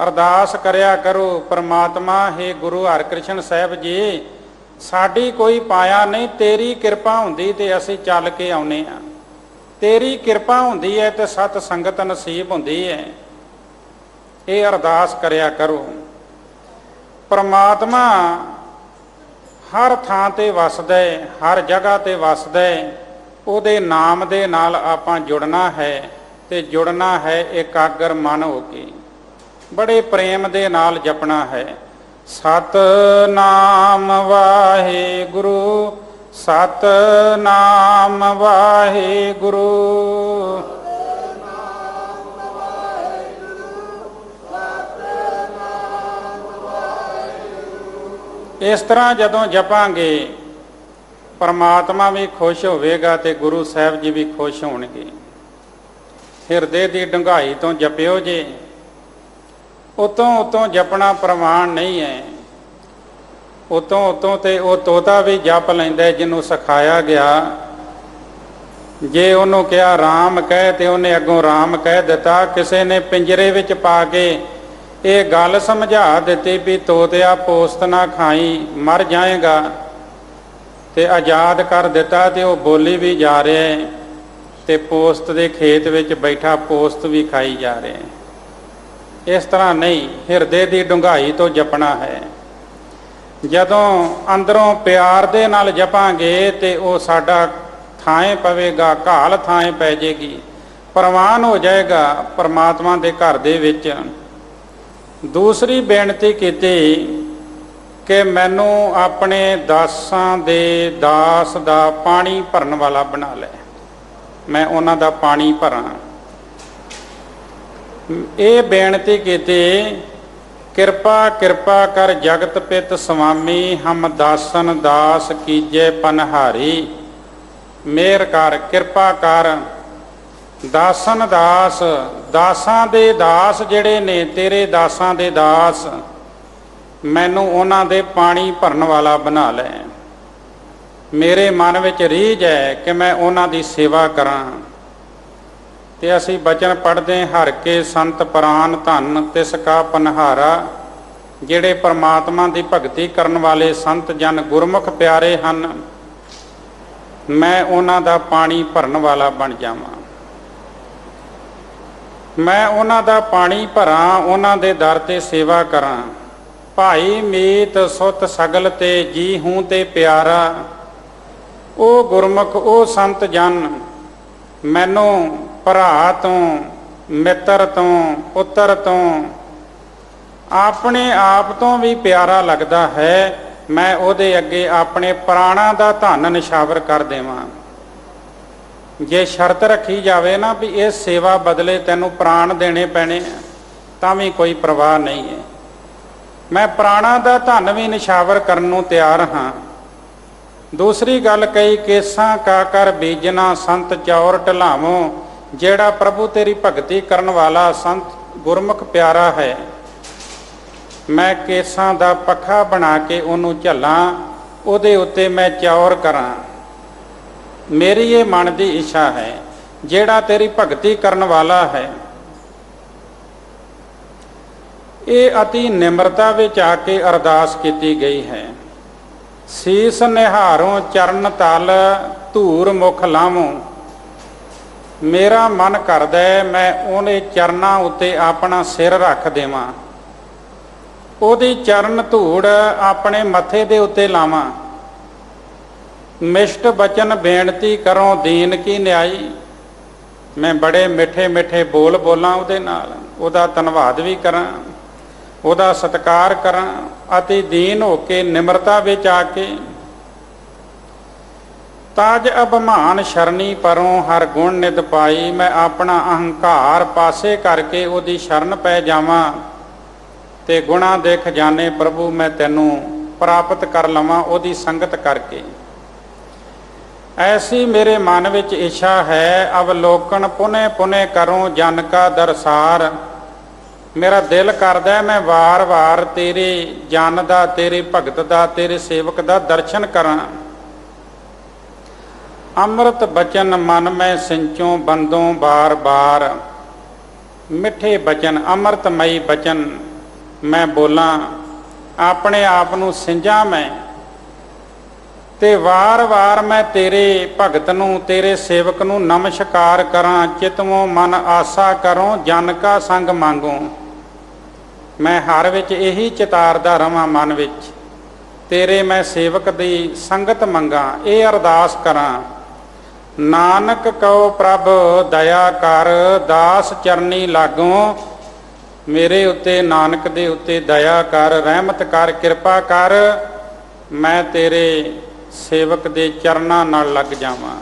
ਅਰਦਾਸ ਕਰਿਆ ਕਰੋ, ਪਰਮਾਤਮਾ ਹੈ ਗੁਰੂ ਹਰਿਕ੍ਰਿਸ਼ਨ ਸਾਹਿਬ ਜੀ, ਸਾਡੀ ਕੋਈ ਪਾਇਆ ਨਹੀਂ, ਤੇਰੀ ਕਿਰਪਾ ਹੁੰਦੀ ਤੇ ਅਸੀਂ ਚੱਲ ਕੇ ਆਉਨੇ ਹਾਂ। ਤੇਰੀ ਕਿਰਪਾ ਹੁੰਦੀ ਹੈ ਤੇ ਸਤ ਸੰਗਤ ਨਸੀਬ ਹੁੰਦੀ ਹੈ। ਇਹ ਅਰਦਾਸ ਕਰਿਆ ਕਰੋ। ਪਰਮਾਤਮਾ ਹਰ ਥਾਂ ਤੇ ਵਸਦਾ ਹੈ, ਹਰ ਜਗ੍ਹਾ ਤੇ ਵਸਦਾ ਹੈ। ਉਹਦੇ ਨਾਮ ਦੇ ਨਾਲ ਆਪਾਂ ਜੁੜਨਾ ਹੈ ਤੇ ਜੁੜਨਾ ਹੈ ਇਕਾਗਰ ਮਨ ਹੋ ਕੇ, ਬੜੇ ਪ੍ਰੇਮ ਦੇ ਨਾਲ ਜਪਣਾ ਹੈ। ਸਤਿਨਾਮ ਵਾਹਿਗੁਰੂ, ਸਤਿਨਾਮ ਵਾਹਿਗੁਰੂ। ਇਸ ਤਰ੍ਹਾਂ ਜਦੋਂ ਜਪਾਂਗੇ ਪਰਮਾਤਮਾ ਵੀ ਖੁਸ਼ ਹੋਵੇਗਾ ਤੇ ਗੁਰੂ ਸਾਹਿਬ ਜੀ ਵੀ ਖੁਸ਼ ਹੋਣਗੇ। ਹਿਰਦੇ ਦੀ ਡੂੰਘਾਈ ਤੋਂ ਜਪਿਓ ਜੇ, ਉਤੋਂ ਜਪਣਾ ਪ੍ਰਵਾਨ ਨਹੀਂ ਹੈ। ਉਤੋਂ ਤੇ ਉਹ ਤੋਤਾ ਵੀ ਜਪ ਲੈਂਦਾ ਜਿਹਨੂੰ ਸਿਖਾਇਆ ਗਿਆ। ਜੇ ਉਹਨੂੰ ਕਿਹਾ ਰਾਮ ਕਹਿ ਤੇ ਉਹਨੇ ਅੱਗੋਂ ਰਾਮ ਕਹਿ ਦਿੱਤਾ। ਕਿਸੇ ਨੇ ਪਿੰਜਰੇ ਵਿੱਚ ਪਾ ਕੇ ਇਹ ਗੱਲ ਸਮਝਾ ਦਿੱਤੀ ਵੀ ਤੋਤਿਆ ਪੋਸਤ ਨਾ ਖਾਈ, ਮਰ ਜਾਏਗਾ, ਤੇ ਆਜ਼ਾਦ ਕਰ ਦਿੱਤਾ ਤੇ ਉਹ ਬੋਲੀ ਵੀ ਜਾ ਰਿਹਾ ਹੈ ਤੇ ਪੋਸਤ ਦੇ ਖੇਤ ਵਿੱਚ ਬੈਠਾ ਪੋਸਤ ਵੀ ਖਾਈ ਜਾ ਰਿਹਾ ਹੈ। ਇਸ ਤਰ੍ਹਾਂ ਨਹੀਂ, ਹਿਰਦੇ ਦੀ ਡੂੰਘਾਈ ਤੋਂ ਜਪਣਾ ਹੈ। ਜਦੋਂ ਅੰਦਰੋਂ ਪਿਆਰ ਦੇ ਨਾਲ ਜਪਾਂਗੇ ਤੇ ਉਹ ਸਾਡਾ ਥਾਂ ਪਵੇਗਾ, ਘਾਲ ਥਾਂ ਪੈ ਜਾਏਗੀ, ਪ੍ਰਵਾਨ ਹੋ ਜਾਏਗਾ ਪਰਮਾਤਮਾ ਦੇ ਘਰ ਦੇ ਵਿੱਚ। ਦੂਸਰੀ ਬੇਨਤੀ ਕੀਤੀ ਕਿ ਮੈਨੂੰ ਆਪਣੇ ਦਾਸਾਂ ਦੇ ਦਾਸ ਦਾ ਪਾਣੀ ਭਰਨ ਵਾਲਾ ਬਣਾ ਲੈ, ਮੈਂ ਉਹਨਾਂ ਦਾ ਪਾਣੀ ਭਰਾਂ। ਇਹ ਬੇਨਤੀ ਕੀਤੀ, ਕਿਰਪਾ ਕਰ ਜਗਤ ਪਿਤ ਸੁਆਮੀ, ਹਮ ਦਾਸਨ ਦਾਸ ਕੀਜੇ ਪਨਹਾਰੀ। ਮਿਹਰ ਕਰ, ਕਿਰਪਾ ਕਰ, ਦਾਸਨ ਦਾਸ, ਦਾਸਾਂ ਦੇ ਦਾਸ ਜਿਹੜੇ ਨੇ, ਤੇਰੇ ਦਾਸਾਂ ਦੇ ਦਾਸ, ਮੈਨੂੰ ਉਹਨਾਂ ਦੇ ਪਾਣੀ ਭਰਨ ਵਾਲਾ ਬਣਾ ਲੈ। ਮੇਰੇ ਮਨ ਵਿੱਚ ਰੀਝ ਹੈ ਕਿ ਮੈਂ ਉਹਨਾਂ ਦੀ ਸੇਵਾ ਕਰਾਂ। ਤੇ ਅਸੀਂ ਬਚਨ ਪੜ੍ਹਦੇ, ਹਰ ਕੇ ਸੰਤ ਪ੍ਰਾਨ ਧਨ ਤਿਸ ਕਾ ਪਨਹਾਰਾ। ਜਿਹੜੇ ਪਰਮਾਤਮਾ ਦੀ ਭਗਤੀ ਕਰਨ ਵਾਲੇ ਸੰਤ ਜਨ ਗੁਰਮੁਖ ਪਿਆਰੇ ਹਨ, ਮੈਂ ਉਹਨਾਂ ਦਾ ਪਾਣੀ ਭਰਨ ਵਾਲਾ ਬਣ ਜਾਵਾਂ। ਮੈਂ ਉਹਨਾਂ ਦਾ ਪਾਣੀ ਭਰਾਂ, ਉਹਨਾਂ ਦੇ ਦਰ ਤੇ ਸੇਵਾ ਕਰਾਂ। ਭਾਈ ਮੀਤ ਸੁਤ ਸਗਲ ਤੇ ਜੀ ਹੂੰ ਤੇ ਪਿਆਰਾ। ਉਹ ਗੁਰਮੁਖ, ਉਹ ਸੰਤ ਜਨ ਮੈਨੂੰ ਭਰਾ ਤੋਂ, ਮਿੱਤਰ ਤੋਂ, ਪੁੱਤਰ ਤੋਂ, ਆਪਣੇ ਆਪ ਤੋਂ ਵੀ ਪਿਆਰਾ ਲੱਗਦਾ ਹੈ। ਮੈਂ ਉਹਦੇ ਅੱਗੇ ਆਪਣੇ ਪ੍ਰਾਣਾਂ ਦਾ ਧਨ ਨਿਸ਼ਾਵਰ ਕਰ ਦੇਵਾਂ। ਜੇ ਸ਼ਰਤ ਰੱਖੀ ਜਾਵੇ ਨਾ ਵੀ ਇਹ ਸੇਵਾ ਬਦਲੇ ਤੈਨੂੰ ਪ੍ਰਾਣ ਦੇਣੇ ਪੈਣੇ, ਤਾਂ ਵੀ ਕੋਈ ਪਰਵਾਹ ਨਹੀਂ ਹੈ। ਮੈਂ ਪ੍ਰਾਣਾਂ ਦਾ ਧਨ ਵੀ ਨਿਸ਼ਾਵਰ ਕਰਨ ਨੂੰ ਤਿਆਰ ਹਾਂ। ਦੂਸਰੀ ਗੱਲ ਕਹੀ, ਕੇਸਾਂ ਕਾ ਕਰ ਬੀਜਣਾ ਸੰਤ ਚੌਰ ਢਲਾਵੋਂ। ਜਿਹੜਾ ਪ੍ਰਭੂ ਤੇਰੀ ਭਗਤੀ ਕਰਨ ਵਾਲਾ ਸੰਤ ਗੁਰਮੁਖ ਪਿਆਰਾ ਹੈ, ਮੈਂ ਕੇਸਾਂ ਦਾ ਪੱਖਾ ਬਣਾ ਕੇ ਉਹਨੂੰ ਝੱਲਾਂ, ਉਹਦੇ ਉੱਤੇ ਮੈਂ ਚੌਰ ਕਰਾਂ। ਮੇਰੀ ਇਹ ਮਨ ਦੀ ਇੱਛਾ ਹੈ। ਜਿਹੜਾ ਤੇਰੀ ਭਗਤੀ ਕਰਨ ਵਾਲਾ ਹੈ, ਇਹ ਅਤੀ ਨਿਮਰਤਾ ਵਿੱਚ ਆ ਕੇ ਅਰਦਾਸ ਕੀਤੀ ਗਈ ਹੈ। ਸੀਸ ਨਿਹਾਰੋਂ ਚਰਨ ਤਲ, ਧੂਰ ਮੁਖ ਲਾਵੋਂ। ਮੇਰਾ ਮਨ ਕਰਦਾ ਮੈਂ ਉਹਨੇ ਚਰਨਾਂ ਉੱਤੇ ਆਪਣਾ ਸਿਰ ਰੱਖ ਦੇਵਾਂ, ਉਹਦੀ ਚਰਨ ਧੂੜ ਆਪਣੇ ਮੱਥੇ ਦੇ ਉੱਤੇ ਲਾਵਾਂ। ਮਿਸ਼ਟ ਬਚਨ ਬੇਨਤੀ ਕਰੋ ਦੀਨ ਕੀ ਨਿਆਈ। ਮੈਂ ਬੜੇ ਮਿੱਠੇ ਮਿੱਠੇ ਬੋਲ ਬੋਲਾਂ ਉਹਦੇ ਨਾਲ, ਉਹਦਾ ਧੰਨਵਾਦ ਵੀ ਕਰਾਂ, ਉਹਦਾ ਸਤਿਕਾਰ ਕਰਾਂ, ਅਤੇ ਦੀਨ ਹੋ ਕੇ ਨਿਮਰਤਾ ਵਿੱਚ ਆ ਕੇ ਤਾਜ ਅਭਿਮਾਨ ਸ਼ਰਣੀ ਪਰੋਂ ਹਰ ਗੁਣ ਨਿਤ ਪਾਈ। ਮੈਂ ਆਪਣਾ ਅਹੰਕਾਰ ਪਾਸੇ ਕਰਕੇ ਉਹਦੀ ਸ਼ਰਨ ਪੈ ਜਾਵਾਂ ਤੇ ਗੁਣਾ ਦੇ ਖਜ਼ਾਨੇ ਪ੍ਰਭੂ ਮੈਂ ਤੈਨੂੰ ਪ੍ਰਾਪਤ ਕਰ ਲਵਾਂ ਉਹਦੀ ਸੰਗਤ ਕਰਕੇ। ਐਸੀ ਮੇਰੇ ਮਨ ਵਿੱਚ ਇੱਛਾ ਹੈ। ਅਵਲੋਕਨ ਪੁਨੇ ਪੁਨੇ ਕਰੂੰ ਜਨ ਕਾ ਦਰਸਾਰ। ਮੇਰਾ ਦਿਲ ਕਰਦਾ ਮੈਂ ਵਾਰ-ਵਾਰ ਤੇਰੇ ਜਨ ਦਾ, ਤੇਰੇ ਭਗਤ ਦਾ, ਤੇਰੇ ਸੇਵਕ ਦਾ ਦਰਸ਼ਨ ਕਰਾਂ। ਅੰਮ੍ਰਿਤ ਬਚਨ ਮਨ ਮੈਂ ਸਿੰਚੋਂ ਬੰਦੋਂ ਬਾਰ-ਬਾਰ। ਮਿੱਠੇ ਬਚਨ, ਅੰਮ੍ਰਿਤਮਈ ਬਚਨ ਮੈਂ ਬੋਲਾਂ, ਆਪਣੇ ਆਪ ਨੂੰ ਸਿੰਜਾਂ ਮੈਂ, ਤੇ ਵਾਰ-ਵਾਰ ਮੈਂ ਤੇਰੇ ਭਗਤ ਨੂੰ, ਤੇਰੇ ਸੇਵਕ ਨੂੰ ਨਮਸਕਾਰ ਕਰਾਂ। ਚਿਤਵੋਂ ਮਨ ਆਸਾ ਕਰੋ ਜਨ ਕਾ ਸੰਗ ਮੰਗੋ। ਮੈਂ ਹਰ ਵਿੱਚ ਇਹੀ ਚਿਤਾਰਦਾ ਰਵਾਂ ਮਨ ਵਿੱਚ, ਤੇਰੇ ਮੈਂ ਸੇਵਕ ਦੀ ਸੰਗਤ ਮੰਗਾਂ, ਇਹ ਅਰਦਾਸ ਕਰਾਂ। ਨਾਨਕ ਕਉ ਪ੍ਰਭ ਦਇਆ ਕਰ, ਦਾਸ ਚਰਨੀ ਲਾਗੋਂ। ਮੇਰੇ ਉੱਤੇ, ਨਾਨਕ ਦੇ ਉੱਤੇ ਦਇਆ ਕਰ, ਰਹਿਮਤ ਕਰ, ਕਿਰਪਾ ਕਰ। ਮੈਂ ਤੇਰੇ ਸੇਵਕ ਦੇ ਚਰਨਾਂ ਨਾਲ ਲੱਗ ਜਾਵਾਂ,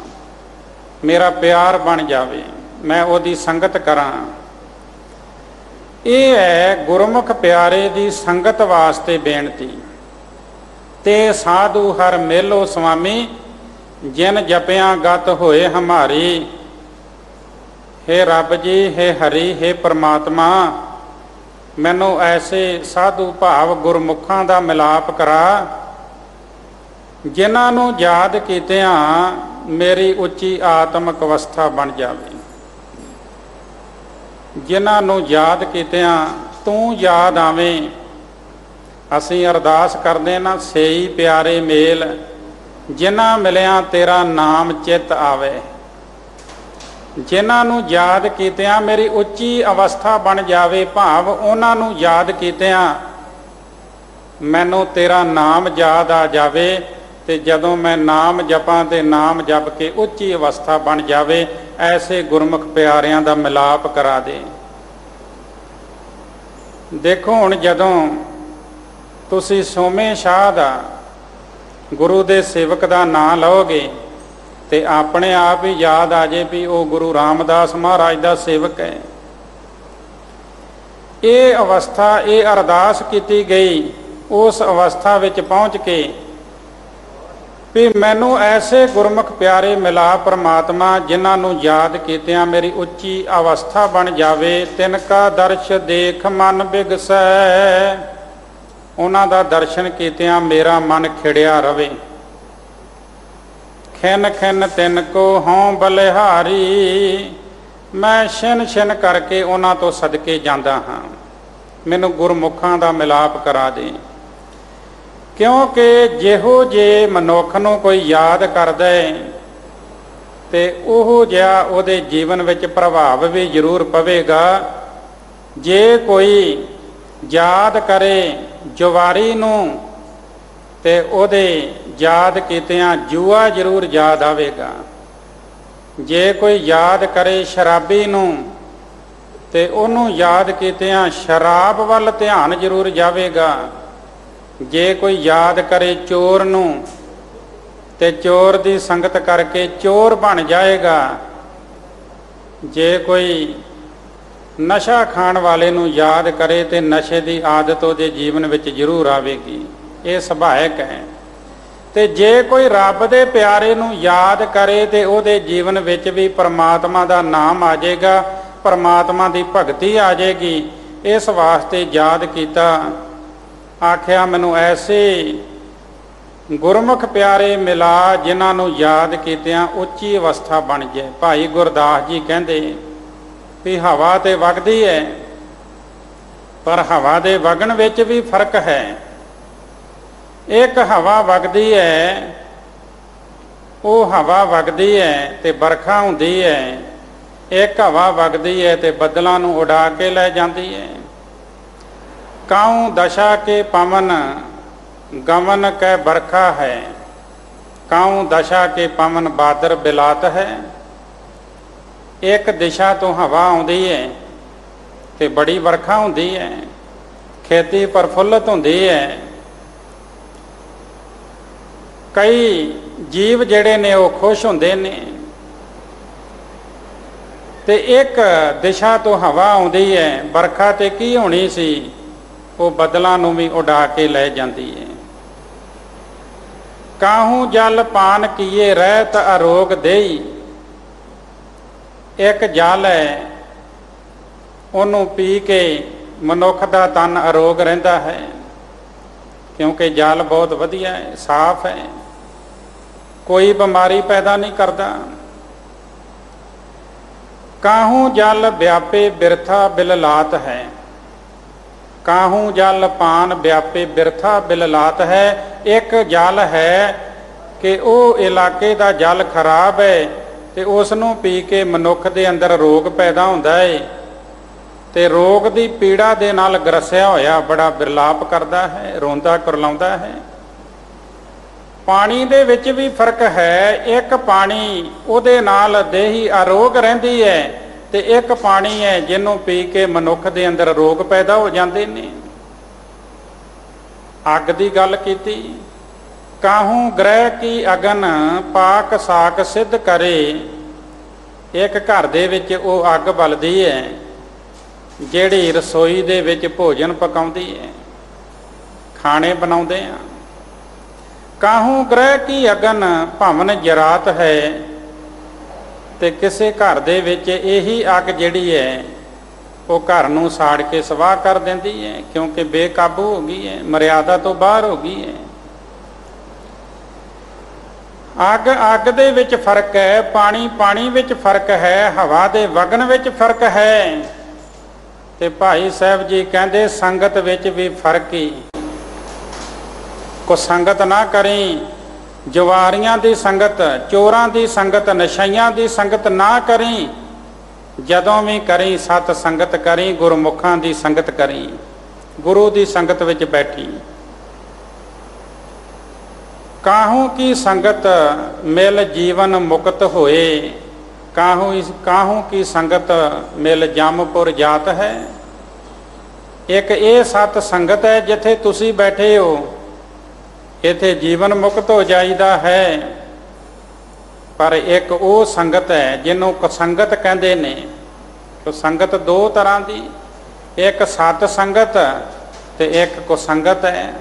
ਮੇਰਾ ਪਿਆਰ ਬਣ ਜਾਵੇ, ਮੈਂ ਉਹਦੀ ਸੰਗਤ ਕਰਾਂ। ਇਹ ਹੈ ਗੁਰਮੁਖ ਪਿਆਰੇ ਦੀ ਸੰਗਤ ਵਾਸਤੇ ਬੇਨਤੀ। ਤੇ ਸਾਧੂ ਹਰ ਮੇਲੋ ਸੁਆਮੀ, ਜਿਨ ਜਪਿਆਂ ਗਤ ਹੋਏ ਹਮਾਰੀ। ਹੇ ਰੱਬ ਜੀ, ਹੇ ਹਰੀ, ਹੇ ਪ੍ਰਮਾਤਮਾ, ਮੈਨੂੰ ਐਸੇ ਸਾਧੂ ਭਾਵ ਗੁਰਮੁਖਾਂ ਦਾ ਮਿਲਾਪ ਕਰਾ, ਜਿਨ੍ਹਾਂ ਨੂੰ ਯਾਦ ਕੀਤਿਆਂ ਮੇਰੀ ਉੱਚੀ ਆਤਮਿਕ ਅਵਸਥਾ ਬਣ ਜਾਵੇ। ਜਿਨ੍ਹਾਂ ਨੂੰ ਯਾਦ ਕੀਤਿਆਂ ਤੂੰ ਯਾਦ ਆਵੇਂ। ਅਸੀਂ ਅਰਦਾਸ ਕਰਦੇ ਨਾ, ਸੇਈ ਪਿਆਰੇ ਮੇਲ, ਜਿਨ੍ਹਾਂ ਮਿਲਿਆਂ ਤੇਰਾ ਨਾਮ ਚਿੱਤ ਆਵੇ। ਜਿਨ੍ਹਾਂ ਨੂੰ ਯਾਦ ਕੀਤਿਆਂ ਮੇਰੀ ਉੱਚੀ ਅਵਸਥਾ ਬਣ ਜਾਵੇ, ਭਾਵ ਉਹਨਾਂ ਨੂੰ ਯਾਦ ਕੀਤਿਆਂ ਮੈਨੂੰ ਤੇਰਾ ਨਾਮ ਯਾਦ ਆ ਜਾਵੇ, ਤੇ ਜਦੋਂ ਮੈਂ ਨਾਮ ਜਪਾਂ ਤੇ ਨਾਮ ਜਪ ਕੇ ਉੱਚੀ ਅਵਸਥਾ ਬਣ ਜਾਵੇ। ਐਸੇ ਗੁਰਮੁਖ ਪਿਆਰਿਆਂ ਦਾ ਮਿਲਾਪ ਕਰਾ ਦੇ। ਦੇਖੋ ਹੁਣ ਜਦੋਂ ਤੁਸੀਂ ਸੋਮੇ ਸ਼ਾਹ ਦਾ, ਗੁਰੂ ਦੇ ਸੇਵਕ ਦਾ ਨਾਂ ਲਓਗੇ ਤੇ ਆਪਣੇ ਆਪ ਹੀ ਯਾਦ ਆ ਜੇ ਵੀ ਉਹ ਗੁਰੂ ਰਾਮਦਾਸ ਮਹਾਰਾਜ ਦਾ ਸੇਵਕ ਹੈ। ਇਹ ਅਵਸਥਾ, ਇਹ ਅਰਦਾਸ ਕੀਤੀ ਗਈ ਉਸ ਅਵਸਥਾ ਵਿੱਚ ਪਹੁੰਚ ਕੇ ਵੀ ਮੈਨੂੰ ਐਸੇ ਗੁਰਮੁਖ ਪਿਆਰੇ ਮਿਲਾ ਪ੍ਰਮਾਤਮਾ, ਜਿਨ੍ਹਾਂ ਨੂੰ ਯਾਦ ਕੀਤਿਆਂ ਮੇਰੀ ਉੱਚੀ ਅਵਸਥਾ ਬਣ ਜਾਵੇ। ਤਿਨ ਕਾ ਦਰਸ਼ ਦੇਖ ਮਨ ਬਿਗਸੈ। ਉਹਨਾਂ ਦਾ ਦਰਸ਼ਨ ਕੀਤਿਆਂ ਮੇਰਾ ਮਨ ਖਿੜਿਆ ਰਵੇ। ਖਿਨ ਖਿਨ ਤਿਨ ਕੋ ਹਉ ਬਲਿਹਾਰੀ। ਮੈਂ ਛਿਨ ਛਿਨ ਕਰਕੇ ਉਹਨਾਂ ਤੋਂ ਸਦਕੇ ਜਾਂਦਾ ਹਾਂ। ਮੈਨੂੰ ਗੁਰਮੁਖਾਂ ਦਾ ਮਿਲਾਪ ਕਰਾ ਦੇ। ਕਿਉਂਕਿ ਜਿਹੋ ਜੇ ਮਨੁੱਖ ਨੂੰ ਕੋਈ ਯਾਦ ਕਰਦਾ ਹੈ ਤੇ ਉਹ ਜਿਹਾ ਉਹਦੇ ਜੀਵਨ ਵਿੱਚ ਪ੍ਰਭਾਵ ਵੀ ਜ਼ਰੂਰ ਪਵੇਗਾ। ਜੇ ਕੋਈ ਯਾਦ ਕਰੇ ਜੁਆਰੀ ਨੂੰ ਤੇ ਉਹਦੇ ਯਾਦ ਕੀਤਿਆਂ ਜੂਆ ਜ਼ਰੂਰ ਯਾਦ ਆਵੇਗਾ। ਜੇ ਕੋਈ ਯਾਦ ਕਰੇ ਸ਼ਰਾਬੀ ਨੂੰ ਤੇ ਉਹਨੂੰ ਯਾਦ ਕੀਤਿਆਂ ਸ਼ਰਾਬ ਵੱਲ ਧਿਆਨ ਜ਼ਰੂਰ ਜਾਵੇਗਾ। ਜੇ ਕੋਈ ਯਾਦ ਕਰੇ ਚੋਰ ਨੂੰ ਤੇ ਚੋਰ ਦੀ ਸੰਗਤ ਕਰਕੇ ਚੋਰ ਬਣ ਜਾਏਗਾ। ਜੇ ਕੋਈ ਨਸ਼ਾ ਖਾਣ ਵਾਲੇ ਨੂੰ ਯਾਦ ਕਰੇ ਤੇ ਨਸ਼ੇ ਦੀ ਆਦਤ ਉਹਦੇ ਜੀਵਨ ਵਿੱਚ ਜ਼ਰੂਰ ਆਵੇਗੀ। ਇਹ ਸੁਭਾਵਿਕ ਹੈ। ਤੇ ਜੇ ਕੋਈ ਰੱਬ ਦੇ ਪਿਆਰੇ ਨੂੰ ਯਾਦ ਕਰੇ ਤੇ ਉਹਦੇ ਜੀਵਨ ਵਿੱਚ ਵੀ ਪਰਮਾਤਮਾ ਦਾ ਨਾਮ ਆ ਜਾਏਗਾ, ਪਰਮਾਤਮਾ ਦੀ ਭਗਤੀ ਆ ਜਾਏਗੀ। ਇਸ ਵਾਸਤੇ ਯਾਦ ਕੀਤਾ। ਆਖਿਆ ਮੈਨੂੰ ਐਸੇ ਗੁਰਮੁਖ ਪਿਆਰੇ ਮਿਲਾ ਜਿਨ੍ਹਾਂ ਨੂੰ ਯਾਦ ਕੀਤਿਆਂ ਉੱਚੀ ਅਵਸਥਾ ਬਣ ਜਾਏ। ਭਾਈ ਗੁਰਦਾਸ ਜੀ ਕਹਿੰਦੇ ਵੀ ਹਵਾ ਤੇ ਵਗਦੀ ਹੈ, ਪਰ ਹਵਾ ਦੇ ਵਗਣ ਵਿੱਚ ਵੀ ਫਰਕ ਹੈ। ਇੱਕ ਹਵਾ ਵਗਦੀ ਹੈ, ਉਹ ਹਵਾ ਵਗਦੀ ਹੈ ਤੇ ਬਰਖਾ ਹੁੰਦੀ ਹੈ। ਇੱਕ ਹਵਾ ਵਗਦੀ ਹੈ ਤੇ ਬੱਦਲਾਂ ਨੂੰ ਉਡਾ ਕੇ ਲੈ ਜਾਂਦੀ ਹੈ। ਕਾਉ ਦਸ਼ਾ ਕੇ ਪਵਨ ਗਮਨ ਕੈ ਬਰਖਾ ਹੈ, ਕਾਉ ਦਸ਼ਾ ਕੇ ਪਵਨ ਬਾਦਰ ਬਿਲਾਤ ਹੈ। ਇੱਕ ਦਿਸ਼ਾ ਤੋਂ ਹਵਾ ਆਉਂਦੀ ਹੈ ਤੇ ਬੜੀ ਵਰਖਾ ਹੁੰਦੀ ਹੈ, ਖੇਤੀ ਪ੍ਰਫੁੱਲਤ ਹੁੰਦੀ ਹੈ। ਕਈ ਜੀਵ ਜਿਹੜੇ ਨੇ ਉਹ ਖੁਸ਼ ਹੁੰਦੇ ਨੇ। ਤੇ ਇੱਕ ਦਿਸ਼ਾ ਤੋਂ ਹਵਾ ਆਉਂਦੀ ਹੈ, ਵਰਖਾ ਤੇ ਕੀ ਹੋਣੀ ਸੀ, ਉਹ ਬੱਦਲਾਂ ਨੂੰ ਵੀ ਉਡਾ ਕੇ ਲੈ ਜਾਂਦੀ ਹੈ। ਕਾਹੂ ਜਲ ਪਾਨ ਕੀਏ ਰਹਿਤ ਅਰੋਗ ਦੇਈ। ਇੱਕ ਜਲ ਹੈ, ਉਹਨੂੰ ਪੀ ਕੇ ਮਨੁੱਖ ਦਾ ਤਨ ਅਰੋਗ ਰਹਿੰਦਾ ਹੈ, ਕਿਉਂਕਿ ਜਲ ਬਹੁਤ ਵਧੀਆ ਹੈ, ਸਾਫ਼ ਹੈ, ਕੋਈ ਬਿਮਾਰੀ ਪੈਦਾ ਨਹੀਂ ਕਰਦਾ। ਕਾਹੂ ਜਲ ਵਿਆਪੇ ਬਿਰਥਾ ਬਿਲਲਾਤ ਹੈ, ਕਾਹੂ ਜਲ ਪਾਨ ਵਿਆਪੇ ਬਿਰਥਾ ਬਿਲਲਾਤ ਹੈ। ਇੱਕ ਜਲ ਹੈ ਕਿ ਉਹ ਇਲਾਕੇ ਦਾ ਜਲ ਖਰਾਬ ਹੈ ਤੇ ਉਸ ਨੂੰ ਪੀ ਕੇ ਮਨੁੱਖ ਦੇ ਅੰਦਰ ਰੋਗ ਪੈਦਾ ਹੁੰਦਾ ਹੈ ਤੇ ਰੋਗ ਦੀ ਪੀੜਾ ਦੇ ਨਾਲ ਗਰਸਿਆ ਹੋਇਆ ਬੜਾ ਬਿਰਲਾਪ ਕਰਦਾ ਹੈ, ਰੋਂਦਾ ਕੁਰਲਾਉਂਦਾ ਹੈ। ਪਾਣੀ ਦੇ ਵਿੱਚ ਵੀ ਫਰਕ ਹੈ। ਇੱਕ ਪਾਣੀ ਉਹਦੇ ਨਾਲ ਦੇਹੀ ਅਰੋਗ ਰਹਿੰਦੀ ਹੈ ਤੇ ਇੱਕ ਪਾਣੀ ਹੈ ਜਿਹਨੂੰ ਪੀ ਕੇ ਮਨੁੱਖ ਦੇ ਅੰਦਰ ਰੋਗ ਪੈਦਾ ਹੋ ਜਾਂਦੇ ਨੇ। ਅੱਗ ਦੀ ਗੱਲ ਕੀਤੀ। ਕਾਹੂ ਗ੍ਰਹਿ ਕੀ ਅਗਨ ਪਾਕ ਸਾਕ ਸਿੱਧ ਕਰੇ। ਇੱਕ ਘਰ ਦੇ ਵਿੱਚ ਉਹ ਅੱਗ ਬਲਦੀ ਹੈ ਜਿਹੜੀ ਰਸੋਈ ਦੇ ਵਿੱਚ ਭੋਜਨ ਪਕਾਉਂਦੀ ਹੈ, ਖਾਣੇ ਬਣਾਉਂਦੇ ਆ। ਕਾਹੂ ਗ੍ਰਹਿ ਕੀ ਅਗਨ ਭਵਨ ਜਰਾਤ ਹੈ। ਤੇ ਕਿਸੇ ਘਰ ਦੇ ਵਿੱਚ ਇਹੀ ਅੱਗ ਜਿਹੜੀ ਹੈ ਉਹ ਘਰ ਨੂੰ ਸਾੜ ਕੇ ਸਵਾਹ ਕਰ ਦਿੰਦੀ ਹੈ, ਕਿਉਂਕਿ ਬੇਕਾਬੂ ਹੋ ਗਈ ਹੈ, ਮਰਿਆਦਾ ਤੋਂ ਬਾਹਰ ਹੋ ਗਈ ਹੈ। ਅੱਗ ਦੇ ਵਿੱਚ ਫਰਕ ਹੈ, ਪਾਣੀ ਵਿੱਚ ਫਰਕ ਹੈ, ਹਵਾ ਦੇ ਵਗਣ ਵਿੱਚ ਫਰਕ ਹੈ। ਤੇ ਭਾਈ ਸਾਹਿਬ ਜੀ ਕਹਿੰਦੇ ਸੰਗਤ ਵਿੱਚ ਵੀ ਫਰਕ ਹੀ। ਕੋ ਸੰਗਤ ਨਾ ਕਰੀ, ਜਵਾਰੀਆਂ ਦੀ ਸੰਗਤ, ਚੋਰਾਂ ਦੀ ਸੰਗਤ, ਨਸ਼ਈਆਂ ਦੀ ਸੰਗਤ ਨਾ ਕਰੀ। ਜਦੋਂ ਵੀ ਕਰੀ ਸਤ ਸੰਗਤ ਕਰੀ, ਗੁਰਮੁਖਾਂ ਦੀ ਸੰਗਤ ਕਰੀ, ਗੁਰੂ ਦੀ ਸੰਗਤ ਵਿੱਚ ਬੈਠੀ। ਕਾਹੂ ਕੀ ਸੰਗਤ ਮਿਲ ਜੀਵਨ ਮੁਕਤ ਹੋਏ, ਕਾਹੂ ਕੀ ਸੰਗਤ ਮਿਲ ਜਮਪੁਰ ਜਾਤ ਹੈ। ਇੱਕ ਇਹ ਸਤ ਸੰਗਤ ਹੈ ਜਿੱਥੇ ਤੁਸੀਂ ਬੈਠੇ ਹੋ, ਇੱਥੇ ਜੀਵਨ ਮੁਕਤ ਹੋ ਜਾਈਦਾ ਹੈ। ਪਰ ਇੱਕ ਉਹ ਸੰਗਤ ਹੈ ਜਿਹਨੂੰ ਕੁਸੰਗਤ ਕਹਿੰਦੇ ਨੇ। ਕੁਸੰਗਤ ਦੋ ਤਰ੍ਹਾਂ ਦੀ, ਇੱਕ ਸਤ ਸੰਗਤ ਤੇ ਇੱਕ ਕੁਸੰਗਤ ਹੈ।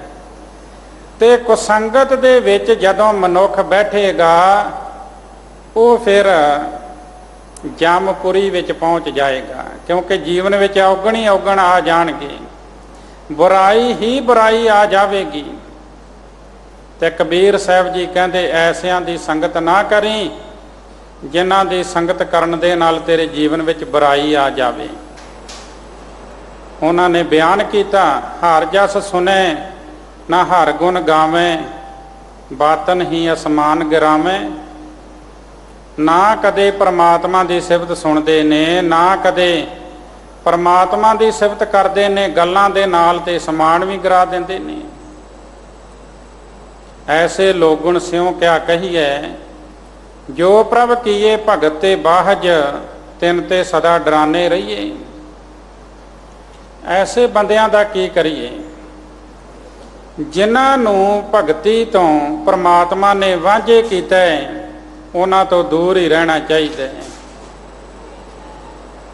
ਤੇ ਕੁਸੰਗਤ ਦੇ ਵਿੱਚ ਜਦੋਂ ਮਨੁੱਖ ਬੈਠੇਗਾ ਉਹ ਫਿਰ ਜਮਪੁਰੀ ਵਿੱਚ ਪਹੁੰਚ ਜਾਏਗਾ, ਕਿਉਂਕਿ ਜੀਵਨ ਵਿੱਚ ਔਗਣ ਹੀ ਔਗਣ ਆ ਜਾਣਗੇ, ਬੁਰਾਈ ਹੀ ਬੁਰਾਈ ਆ ਜਾਵੇਗੀ। ਤੇ ਕਬੀਰ ਸਾਹਿਬ ਜੀ ਕਹਿੰਦੇ ਐਸਿਆਂ ਦੀ ਸੰਗਤ ਨਾ ਕਰੀ ਜਿਨ੍ਹਾਂ ਦੀ ਸੰਗਤ ਕਰਨ ਦੇ ਨਾਲ ਤੇਰੇ ਜੀਵਨ ਵਿੱਚ ਬੁਰਾਈ ਆ ਜਾਵੇ। ਉਹਨਾਂ ਨੇ ਬਿਆਨ ਕੀਤਾ, ਹਰ ਜਸ ਸੁਨੇ ਨਾ ਹਰ ਗੁਣ ਗਾਵੇਂ, ਬਾਤਨ ਹੀ ਅਸਮਾਨ ਗਿਰਾਵੇਂ। ਨਾ ਕਦੇ ਪਰਮਾਤਮਾ ਦੀ ਸਿਫਤ ਸੁਣਦੇ ਨੇ, ਨਾ ਕਦੇ ਪਰਮਾਤਮਾ ਦੀ ਸਿਫਤ ਕਰਦੇ ਨੇ, ਗੱਲਾਂ ਦੇ ਨਾਲ ਤੇ ਅਸਮਾਨ ਵੀ ਗਿਰਾ ਦਿੰਦੇ ਨੇ। ਐਸੇ ਲੋਗੁਣ ਸਿਉ ਕਿਆ ਕਹੀਏ, ਜੋ ਪ੍ਰਭ ਕੀਏ ਭਗਤ ਤੇ ਬਾਹਜ, ਤਿਨ ਤੇ ਸਦਾ ਡਰਾਨੇ ਰਹੀਏ। ਐਸੇ ਬੰਦਿਆਂ ਦਾ ਕੀ ਕਰੀਏ ਜਿਨ੍ਹਾਂ ਨੂੰ ਭਗਤੀ ਤੋਂ ਪਰਮਾਤਮਾ ਨੇ ਵਾਂਝੇ ਕੀਤਾ ਹੈ। ਉਹਨਾਂ ਤੋਂ ਦੂਰ ਹੀ ਰਹਿਣਾ ਚਾਹੀਦਾ ਹੈ,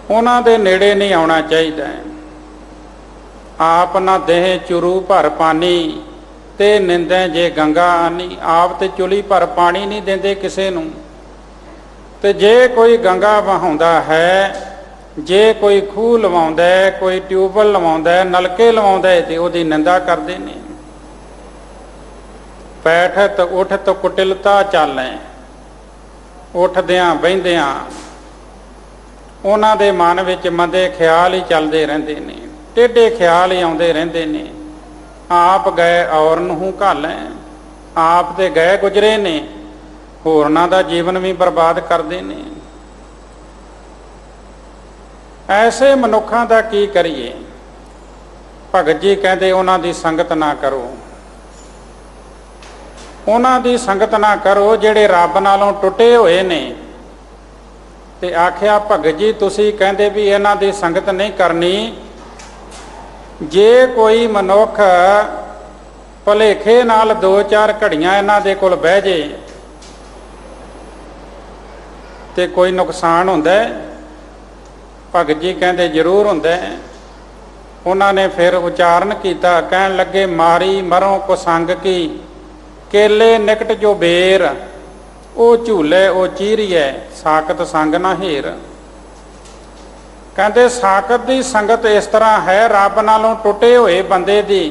ਉਹਨਾਂ ਦੇ ਨੇੜੇ ਨਹੀਂ ਆਉਣਾ ਚਾਹੀਦਾ ਹੈ। ਆਪ ਨਾ ਦੇਹ ਚੁਰੂ ਭਰ ਪਾਨੀ, ते निंदै जे गंगा आनी। आप ते चुली पर पानी नहीं देंदे किसे नूं, ते जे कोई गंगा वहाउंदा है, जे कोई खूह लवाउंदा है, कोई ट्यूबवैल लवाउंदा है, नलके लवाउंदा है, ते उहदी निंदा करदे ने। बैठत उठत कुटिलता चालै, उठदियां बहिंदियां उन्हां दे मन विच मंदे ख्याल ही चलदे रहिंदे ने, टेढ़े ख्याल ही आउंदे रहिंदे ने। आप गए और नूं घालै, आप ते गए गुजरे ने, होरनां दा जीवन भी बर्बाद करदे ने। ऐसे मनुखां दा की करिए? भगत जी कहते उन्हां दी संगत ना करो, उन्हां दी संगत ना करो जिहड़े रब नालों टुटे होए ने। ते आख्या भगत जी तुसी कहंदे भी इन्हां दी संगत नहीं करनी। जे कोई मनुख भुलेखे नाल 2-4 घड़ियां इन्हां दे कोल बह जे ते कोई नुकसान हुंदा है? भगत जी कहंदे जरूर हुंदा है। उन्हां ने फिर उचारण कीता, कहण लगे मारी मरों कुसंग की, केले निकट जो बेर, ओ झूले ओ चीरिए, साकत संग ना हेर। कहते साकत की संगत इस तरह है, रब नालों टुटे हुए बंदे दी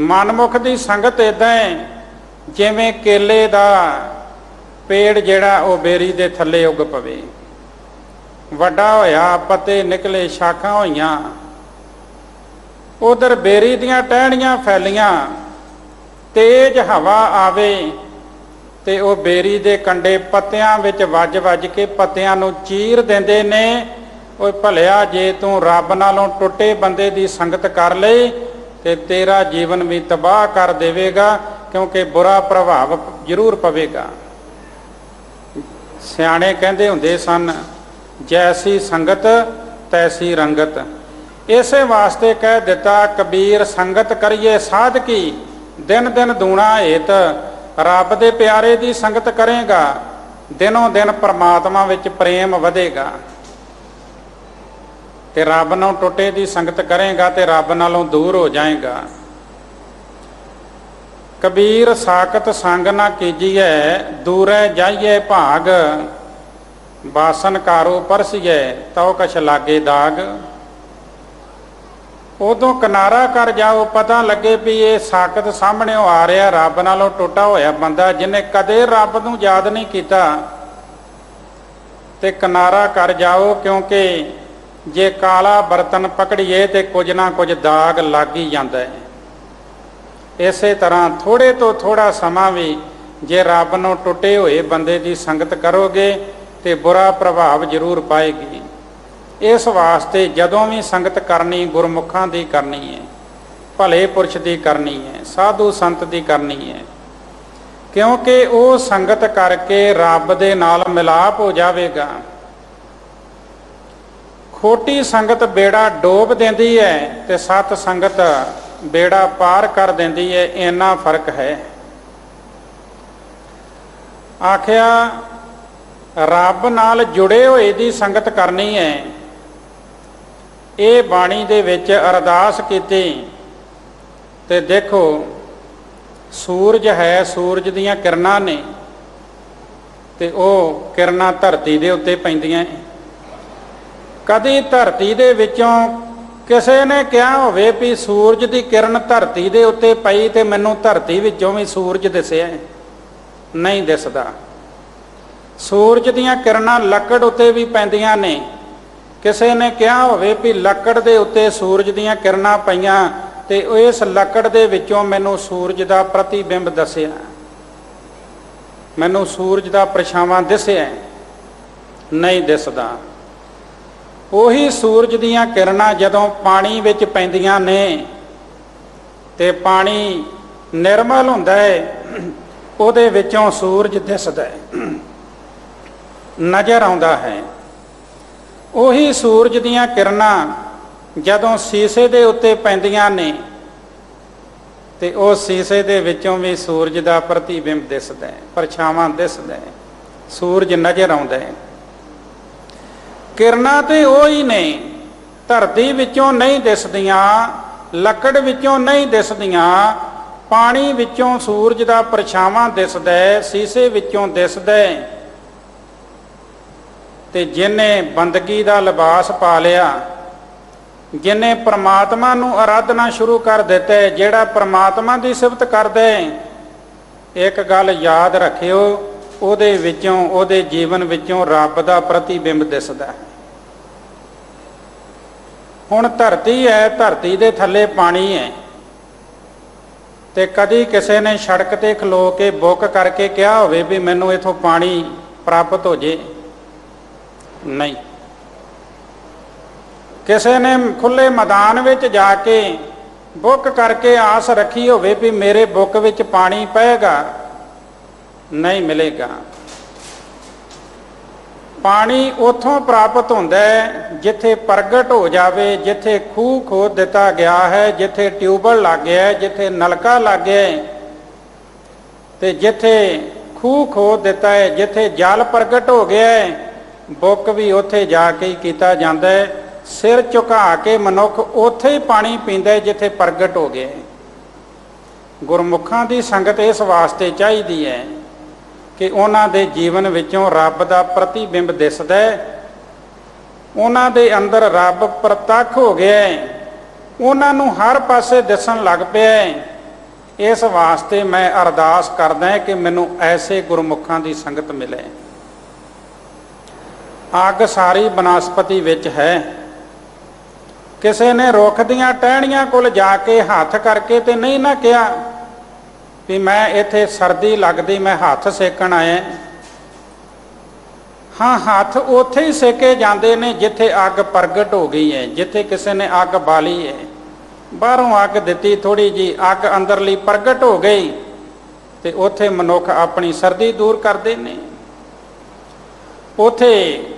मनमुख की संगत इदां है जिवें केले दा पेड़ जिहड़ा वो बेरी दे थल्ले उग पवे, वड्डा होया, पत्ते निकले, शाखां होईयां, उधर बेरी दीयां टहनियां फैलियां, तेज हवा आवे ते वो बेरी दे कंडे पत्तियां विच वज वज के पत्तियां नूं चीर देंदे ने। ओए भलिया जे तू रब नालों टुटे बंदे दी संगत कर लई ते तेरा जीवन भी तबाह कर देवेगा, क्योंकि बुरा प्रभाव जरूर पवेगा। सियाणे कहंदे हुंदे सन, जैसी संगत तैसी रंगत। इसे वास्ते कह दिता कबीर, संगत करिए साधकी, दिन दिन दूना हेत। रब दे प्यारे दी संगत करेगा, दिनों दिन परमात्मा विच प्रेम वधेगा। ते रब नालों टुटे दी संगत करेगा ते रब नालों दूर हो जाएगा। कबीर साकत संग ना कीजिए, दूरै जाइए भाग, बासन कारो परसिए, तौ कछ लागे दाग। उदों किनारा कर जाओ, पता लगे भी ये साकत सामने आ रहा, रब नालों टुटा होया बंदा जिन्हें कदे रब नूं याद नहीं किया, ते किनारा कर जाओ, क्योंकि जे काला बर्तन पकड़िए तो कुछ ना कुछ दाग लग ही जाता है। इस तरह थोड़े तो थोड़ा समा भी जे रब नूं टुटे हुए बंदे की संगत करोगे तो बुरा प्रभाव जरूर पाएगी। इस वास्ते जदों भी संगत करनी गुरमुखां दी करनी है, भले पुरश की करनी है, साधु संत की करनी है, क्योंकि वो संगत करके रब दे नाल मिलाप हो जाएगा। खोटी संगत बेड़ा डोब देंदी है ते सत संगत बेड़ा पार कर देंदी है, इन्ना फर्क है। आखिया रब नाल जुड़े हुए दी संगत करनी है। ये बाणी दे विच अरदास कीती ते देखो सूरज है, सूरज दीयां किरणां ने ते ओ किरणां धरती दे उत्ते पैंदियां। कदी धरती दे विचों किसी ने कहा होवे भी सूरज की किरण धरती दे उत्ते पई ते मैनूं धरती विचों भी सूरज दिसिया? नहीं दिसदा। सूरज दीयां किरणां लकड़ उत्ते भी पैंदियां ने, किसी ने कहा होवे भी लकड़ दे उत्ते सूरज दीयां किरणां पईयां ते इस लकड़ दे विचों मैनूं सूरज दा प्रतिबिंब दसिया, मैनूं सूरज दा परछावां दिसिया? नहीं दिसदा। उही सूरज दीयां किरणां जदों पानी विच पैंदियां ने ते पानी निर्मल हुंदा है, उहदे विचों सूरज दिसदा है, नज़र आउंदा है। उही सूरज दीयां किरणां जदों शीशे दे उत्ते पैंदियां ने ते उह शीशे दे विचों भी सूरज दा प्रतिबिंब दिसदा है, परछावां दिसदा है, सूरज नज़र आउंदा है। किरणां ते ओही ने, धरती विचों नहीं दिसदियां, लकड़ विचों नहीं दिसदियां, ਪਾਣੀ ਵਿੱਚੋਂ ਸੂਰਜ ਦਾ ਪਰਛਾਵਾਂ ਦਿਸਦਾ ਹੈ, ਸੀਸੇ ਵਿੱਚੋਂ ਦਿਸਦਾ ਹੈ। ਤੇ ਜਿਹਨੇ ਬੰਦਗੀ ਦਾ ਲਿਬਾਸ ਪਾ ਲਿਆ, ਜਿਹਨੇ ਪ੍ਰਮਾਤਮਾ ਨੂੰ ਆਰਾਧਨਾ ਸ਼ੁਰੂ ਕਰ ਦਿੱਤਾ ਹੈ, ਜਿਹੜਾ ਪ੍ਰਮਾਤਮਾ ਦੀ ਸਿਫਤ ਕਰਦਾ ਹੈ, ਇੱਕ ਗੱਲ ਯਾਦ ਰੱਖਿਓ, ਉਹਦੇ ਵਿੱਚੋਂ, ਉਹਦੇ ਜੀਵਨ ਵਿੱਚੋਂ ਰੱਬ ਦਾ ਪ੍ਰਤੀਬਿੰਬ ਦਿਸਦਾ ਹੈ। ਹੁਣ ਧਰਤੀ ਹੈ, ਧਰਤੀ ਦੇ ਥੱਲੇ ਪਾਣੀ ਹੈ, ਤੇ ਕਦੀ ਕਿਸੇ ਨੇ ਸੜਕ ਤੇ ਖਲੋ ਕੇ ਬੁੱਕ ਕਰਕੇ ਕਿਹਾ ਹੋਵੇ ਵੀ ਮੈਨੂੰ ਇਥੋਂ ਪਾਣੀ ਪ੍ਰਾਪਤ ਹੋ ਜੇ? ਨਹੀਂ। ਕਿਸੇ ਨੇ ਖੁੱਲੇ ਮੈਦਾਨ ਵਿੱਚ ਜਾ ਕੇ ਬੁੱਕ ਕਰਕੇ ਆਸ ਰੱਖੀ ਹੋਵੇ ਵੀ ਮੇਰੇ ਬੁੱਕ ਵਿੱਚ ਪਾਣੀ ਪਏਗਾ? ਨਹੀਂ ਮਿਲੇਗਾ। ਪਾਣੀ ਉੱਥੋਂ ਪ੍ਰਾਪਤ ਹੁੰਦਾ ਹੈ ਜਿੱਥੇ ਪ੍ਰਗਟ ਹੋ ਜਾਵੇ, ਜਿੱਥੇ ਖੂਹ ਖੋਦ ਦਿੱਤਾ ਗਿਆ ਹੈ, ਜਿੱਥੇ ਟਿਊਬਵੈੱਲ ਲੱਗ ਗਿਆ ਹੈ, ਜਿੱਥੇ ਨਲਕਾ ਲੱਗ ਗਿਆ ਹੈ, ਤੇ ਜਿੱਥੇ ਖੂਹ ਖੋਦ ਦਿੱਤਾ ਹੈ, ਜਿੱਥੇ ਜਲ ਪ੍ਰਗਟ ਹੋ ਗਿਆ ਹੈ, ਬੁੱਕ ਵੀ ਉੱਥੇ ਜਾ ਕੇ ਹੀ ਕੀਤਾ ਜਾਂਦਾ ਹੈ। ਸਿਰ ਝੁਕਾ ਕੇ ਮਨੁੱਖ ਉੱਥੇ ਹੀ ਪਾਣੀ ਪੀਂਦਾ ਹੈ ਜਿੱਥੇ ਪ੍ਰਗਟ ਹੋ ਗਿਆ ਹੈ। ਗੁਰਮੁਖਾਂ ਦੀ ਸੰਗਤ ਇਸ ਵਾਸਤੇ ਚਾਹੀਦੀ ਹੈ ਕਿ ਉਹਨਾਂ ਦੇ ਜੀਵਨ ਵਿੱਚੋਂ ਰੱਬ ਦਾ ਪ੍ਰਤੀਬਿੰਬ ਦਿਸਦਾ ਹੈ, ਉਹਨਾਂ ਦੇ ਅੰਦਰ ਰੱਬ ਪ੍ਰਤੱਖ ਹੋ ਗਿਆ ਹੈ, ਉਹਨਾਂ ਨੂੰ ਹਰ ਪਾਸੇ ਦਿਸਣ ਲੱਗ ਪਿਆ ਹੈ। ਇਸ ਵਾਸਤੇ ਮੈਂ ਅਰਦਾਸ ਕਰਦਾ ਕਿ ਮੈਨੂੰ ਐਸੇ ਗੁਰਮੁਖਾਂ ਦੀ ਸੰਗਤ ਮਿਲੇ। ਅੱਗ ਸਾਰੀ ਬਨਸਪਤੀ ਵਿੱਚ ਹੈ। ਕਿਸੇ ਨੇ ਰੁੱਖ ਦੀਆਂ ਟਹਿਣੀਆਂ ਕੋਲ ਜਾ ਕੇ ਹੱਥ ਕਰਕੇ ਤੇ ਨਹੀਂ ਨਾ ਕਿਹਾ ਵੀ ਮੈਂ ਇੱਥੇ ਸਰਦੀ ਲੱਗਦੀ, ਮੈਂ ਹੱਥ ਸੇਕਣ ਆਇਆ। ਹਾਂ, ਹੱਥ ਉੱਥੇ ਹੀ ਸੇਕੇ ਜਾਂਦੇ ਨੇ ਜਿੱਥੇ ਅੱਗ ਪ੍ਰਗਟ ਹੋ ਗਈ ਹੈ, ਜਿੱਥੇ ਕਿਸੇ ਨੇ ਅੱਗ ਬਾਲੀ ਹੈ। ਬਾਹਰੋਂ ਅੱਗ ਦਿੱਤੀ, ਥੋੜੀ ਜੀ ਅੱਗ ਅੰਦਰਲੀ ਪ੍ਰਗਟ ਹੋ ਗਈ, ਤੇ ਉੱਥੇ ਮਨੁੱਖ ਆਪਣੀ ਸਰਦੀ ਦੂਰ ਕਰਦੇ ਨੇ। ਉੱਥੇ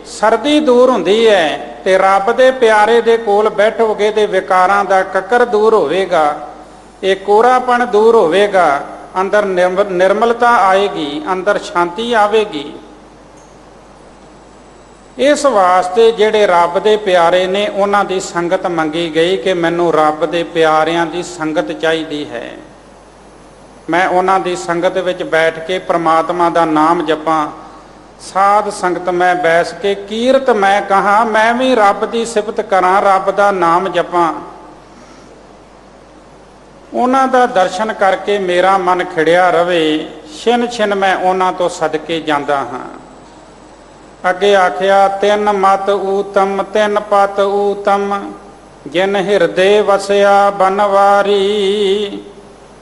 ਸਰਦੀ ਦੂਰ ਹੁੰਦੀ ਹੈ ਤੇ ਰੱਬ ਦੇ ਪਿਆਰੇ ਦੇ ਕੋਲ ਬੈਠੋਗੇ ਤੇ ਵਿਕਾਰਾਂ ਦਾ ਕੱਕਰ ਦੂਰ ਹੋਵੇਗਾ, ਇਹ ਕੋਰਾਪਣ ਦੂਰ ਹੋਵੇਗਾ, ਅੰਦਰ ਨਿਰਮਲਤਾ ਆਏਗੀ, ਅੰਦਰ ਸ਼ਾਂਤੀ ਆਵੇਗੀ। ਇਸ ਵਾਸਤੇ ਜਿਹੜੇ ਰੱਬ ਦੇ ਪਿਆਰੇ ਨੇ ਉਹਨਾਂ ਦੀ ਸੰਗਤ ਮੰਗੀ ਗਈ ਕਿ ਮੈਨੂੰ ਰੱਬ ਦੇ ਪਿਆਰਿਆਂ ਦੀ ਸੰਗਤ ਚਾਹੀਦੀ ਹੈ। ਮੈਂ ਉਹਨਾਂ ਦੀ ਸੰਗਤ ਵਿੱਚ ਬੈਠ ਕੇ ਪ੍ਰਮਾਤਮਾ ਦਾ ਨਾਮ ਜਪਾਂ, ਸਾਧ ਸੰਗਤ ਮੈਂ ਬੈਸ ਕੇ ਕੀਰਤ ਮੈਂ ਕਹਾਂ, ਮੈਂ ਵੀ ਰੱਬ ਦੀ ਸਿਫਤ ਕਰਾਂ, ਰੱਬ ਦਾ ਨਾਮ ਜਪਾਂ। ਉਹਨਾਂ ਦਾ ਦਰਸ਼ਨ ਕਰਕੇ ਮੇਰਾ ਮਨ ਖਿੜਿਆ ਰਵੇ, ਛਿਨ ਛਿਨ ਮੈਂ ਉਹਨਾਂ ਤੋਂ ਸਦਕੇ ਜਾਂਦਾ ਹਾਂ। ਅੱਗੇ ਆਖਿਆ, ਤਿੰਨ ਮਤ ਊਤਮ ਤਿੰਨ ਪਤ ਊਤਮ, ਜਿਨ ਹਿਰਦੇ ਵਸਿਆ ਬਨਵਾਰੀ।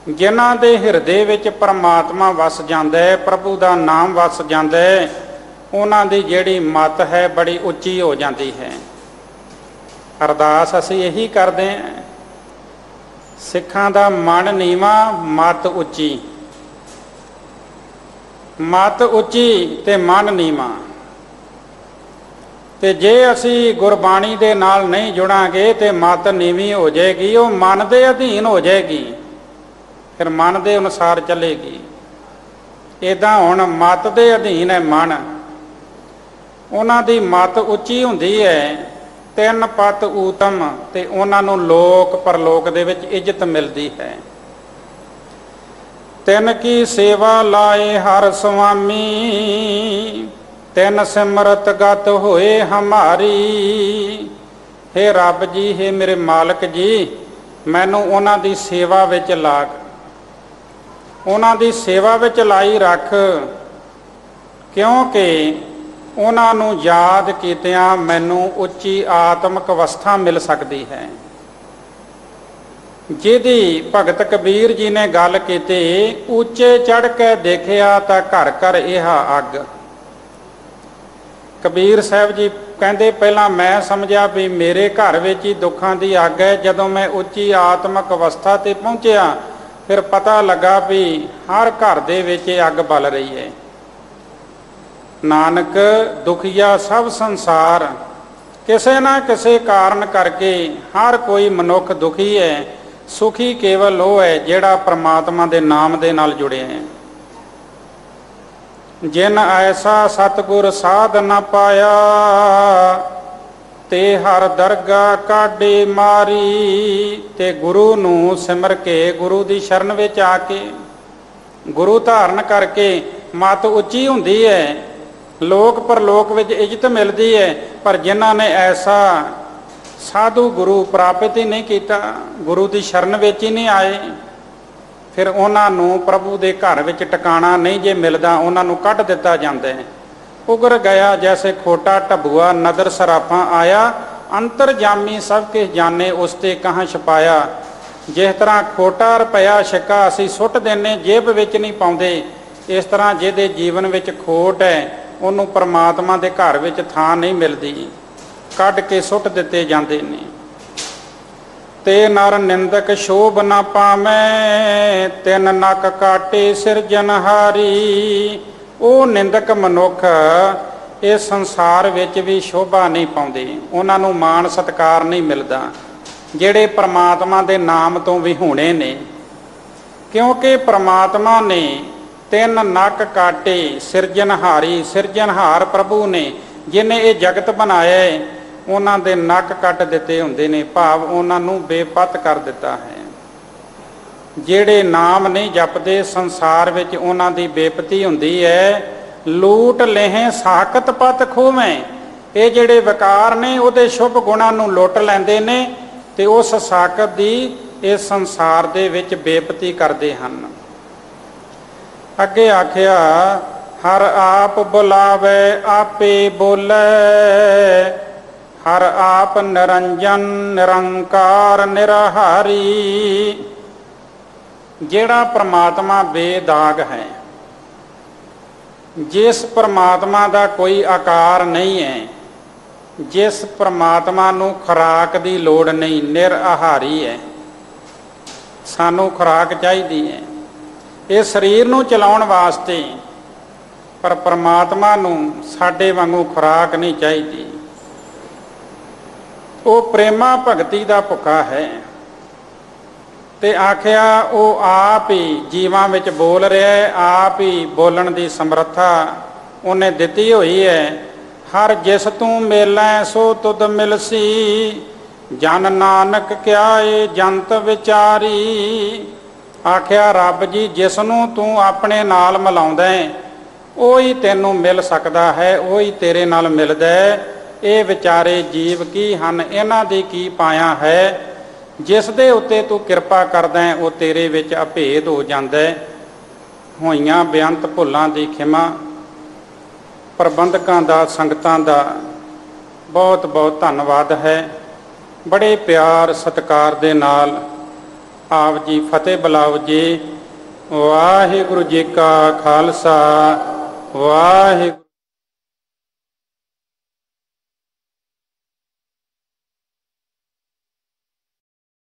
ਜਿਨ੍ਹਾਂ ਦੇ ਹਿਰਦੇ ਵਿੱਚ ਪਰਮਾਤਮਾ ਵਸ ਜਾਂਦਾ ਹੈ, ਪ੍ਰਭੂ ਦਾ ਨਾਮ ਵਸ ਜਾਂਦਾ ਹੈ, ਉਹਨਾਂ ਦੀ ਜਿਹੜੀ ਮਤ ਹੈ ਬੜੀ ਉੱਚੀ ਹੋ ਜਾਂਦੀ ਹੈ। ਅਰਦਾਸ ਅਸੀਂ ਇਹੀ ਕਰਦੇ ਹਾਂ, ਸਿੱਖਾਂ ਦਾ ਮਨ ਨੀਵਾਂ, ਮਤ ਉੱਚੀ। ਮਤ ਉੱਚੀ ਤੇ ਮਨ ਨੀਵਾਂ। ਤੇ ਜੇ ਅਸੀਂ ਗੁਰਬਾਣੀ ਦੇ ਨਾਲ ਨਹੀਂ ਜੁੜਾਂਗੇ ਤੇ ਮਤ ਨੀਵੀਂ ਹੋ ਜਾਏਗੀ, ਉਹ ਮਨ ਦੇ ਅਧੀਨ ਹੋ ਜਾਏਗੀ, ਫਿਰ ਮਨ ਦੇ ਅਨੁਸਾਰ ਚੱਲੇਗੀ। ਇੱਦਾਂ ਹੁਣ ਮਤ ਦੇ ਅਧੀਨ ਹੈ ਮਨ, ਉਹਨਾਂ ਦੀ ਮਤ ਉੱਚੀ ਹੁੰਦੀ ਹੈ। ਤਿੰਨ ਪਤ ਊਤਮ, ਤੇ ਉਹਨਾਂ ਨੂੰ ਲੋਕ ਪਰਲੋਕ ਦੇ ਵਿੱਚ ਇੱਜ਼ਤ ਮਿਲਦੀ ਹੈ। ਤਿੰਨ ਕੀ ਸੇਵਾ ਲਾਏ ਹਰ ਸੁਆਮੀ, ਤਿੰਨ ਸਿਮਰਤ ਗਤ ਹੋਏ ਹਮਾਰੀ। ਹੇ ਰੱਬ ਜੀ, ਹੇ ਮੇਰੇ ਮਾਲਕ ਜੀ, ਮੈਨੂੰ ਉਹਨਾਂ ਦੀ ਸੇਵਾ ਵਿੱਚ ਲਾ, ਉਹਨਾਂ ਦੀ ਸੇਵਾ ਵਿੱਚ ਲਾਈ ਰੱਖ, ਕਿਉਂਕਿ ਉਹਨਾਂ ਨੂੰ ਯਾਦ ਕੀਤਿਆਂ ਮੈਨੂੰ ਉੱਚੀ ਆਤਮਿਕ ਅਵਸਥਾ ਮਿਲ ਸਕਦੀ ਹੈ। ਜਿਹਦੀ ਭਗਤ ਕਬੀਰ ਜੀ ਨੇ ਗੱਲ ਕੀਤੀ, ਉੱਚੇ ਚੜ੍ਹ ਕੇ ਦੇਖਿਆ ਤਾਂ ਘਰ ਘਰ ਇਹ ਅੱਗ। ਕਬੀਰ ਸਾਹਿਬ ਜੀ ਕਹਿੰਦੇ, ਪਹਿਲਾਂ ਮੈਂ ਸਮਝਿਆ ਵੀ ਮੇਰੇ ਘਰ ਵਿੱਚ ਹੀ ਦੁੱਖਾਂ ਦੀ ਅੱਗ ਹੈ। ਜਦੋਂ ਮੈਂ ਉੱਚੀ ਆਤਮਿਕ ਅਵਸਥਾ ਤੇ ਪਹੁੰਚਿਆ, ਫਿਰ ਪਤਾ ਲੱਗਾ ਵੀ ਹਰ ਘਰ ਦੇ ਵਿੱਚ ਇਹ ਅੱਗ ਬਲ ਰਹੀ ਹੈ। ਨਾਨਕ ਦੁਖੀਆ ਸਭ ਸੰਸਾਰ, ਕਿਸੇ ਨਾ ਕਿਸੇ ਕਾਰਨ ਕਰਕੇ ਹਰ ਕੋਈ ਮਨੁੱਖ ਦੁਖੀ ਹੈ। ਸੁਖੀ ਕੇਵਲ ਉਹ ਹੈ ਜਿਹੜਾ ਪ੍ਰਮਾਤਮਾ ਦੇ ਨਾਮ ਦੇ ਨਾਲ ਜੁੜਿਆ ਹੈ। ਜਿਨ ਐਸਾ ਸਤਿਗੁਰ ਸਾਧ ਨਾ ਪਾਇਆ, ते हर दरगाह काढे मारी। ते गुरु नूं सिमर के, गुरु दी शरण विच आके, गुरु धारण करके मत उच्ची हुंदी है, लोक परलोक विच इज्जत मिलती है। पर जिन्हां ने ऐसा साधु गुरु प्राप्त ही नहीं किया, गुरु की शरण विच ही नहीं आए, फिर उन्होंने प्रभु के घर विच टिकाणा नहीं जे मिलता, उन्होंने कढ़ दिता जाता है। उगर गया जैसे खोटा ढबुआ, नदर सराफा आया, अंतरजामी सब के जाने उसते कहाँ छपाया। जिस तरह खोटा रुपया सिक्का असी सुट देने जेब विच नहीं पाउंदे, इस तरह जिहदे जीवन विच खोट है उन्होंने परमात्मा के घर विच थां नहीं मिलती, कढ़ के सुट दिते जाते ने। ते नर निंदक शोभ न पावै, तिन नक काटे सिरजनहारी। वो निंदक मनुख इस संसार विच भी शोभा नहीं पाउंदे, उन्होंने मान सत्कार नहीं मिलता जिहड़े परमात्मा के नाम तो विहूणे ने। क्योंकि परमात्मा ने तिन नक काटे सिरजनहारी, सिरजनहार प्रभु ने जिन्हें ये जगत बनाया है, उन्होंने दे नक कट दिते हुंदे ने, भाव उन्होंने बेपत कर दिता है। ਜਿਹੜੇ नाम नहीं जपते संसार विच उन्हां दी बेपती हुंदी है। लूट लेहें साकत पत खोवें, ये जिहड़े विकार ने उहदे शुभ गुणां नूं लुट लैंदे ने ते उस साकत दी इस संसार दे विच बेपती करदे हन। अगे आखिया हर आप बुलावे आपे बोले, हर आप निरंजन निरंकार निराहारी। जिहड़ा परमात्मा बेदाग है, जिस परमात्मा का कोई आकार नहीं है, जिस परमात्मा नूं खुराक की लोड़ नहीं, निराहारी है। सानू खुराक चाहिए है ये शरीर नूं चलाउण वास्ते, पर परमात्मा नूं साडे वांगू खुराक नहीं चाहिए। वो प्रेमा भगती का भुखा है। ते आखिया वो आप ही जीवां विच बोल रहा है, आप ही बोलण की समर्था उन्हें दिती हुई है। हर जिस तू मिलै सो तुद मिलसी, जन नानक क्या ए जंत विचारी। आखिया रब जी जिसनों तू अपने नाल मिलाउंदा है वो ही तेनों मिल सकता है, वो ही तेरे नाल मिलदा है। ये विचारे जीव की हन, इन्हां दी की पाया है। जिस दे उत्ते तू किरपा करदा है वो तेरे विच अभेद हो जांदा है। होइयां बेअंत भुलां दी खिमा। प्रबंधकां दा संगतां दा बहुत बहुत धन्नवाद है। बड़े प्यार सत्कार दे नाल आप जी फतेह बुलाओ जी। वाहिगुरू जी का खालसा वाहिगुरू।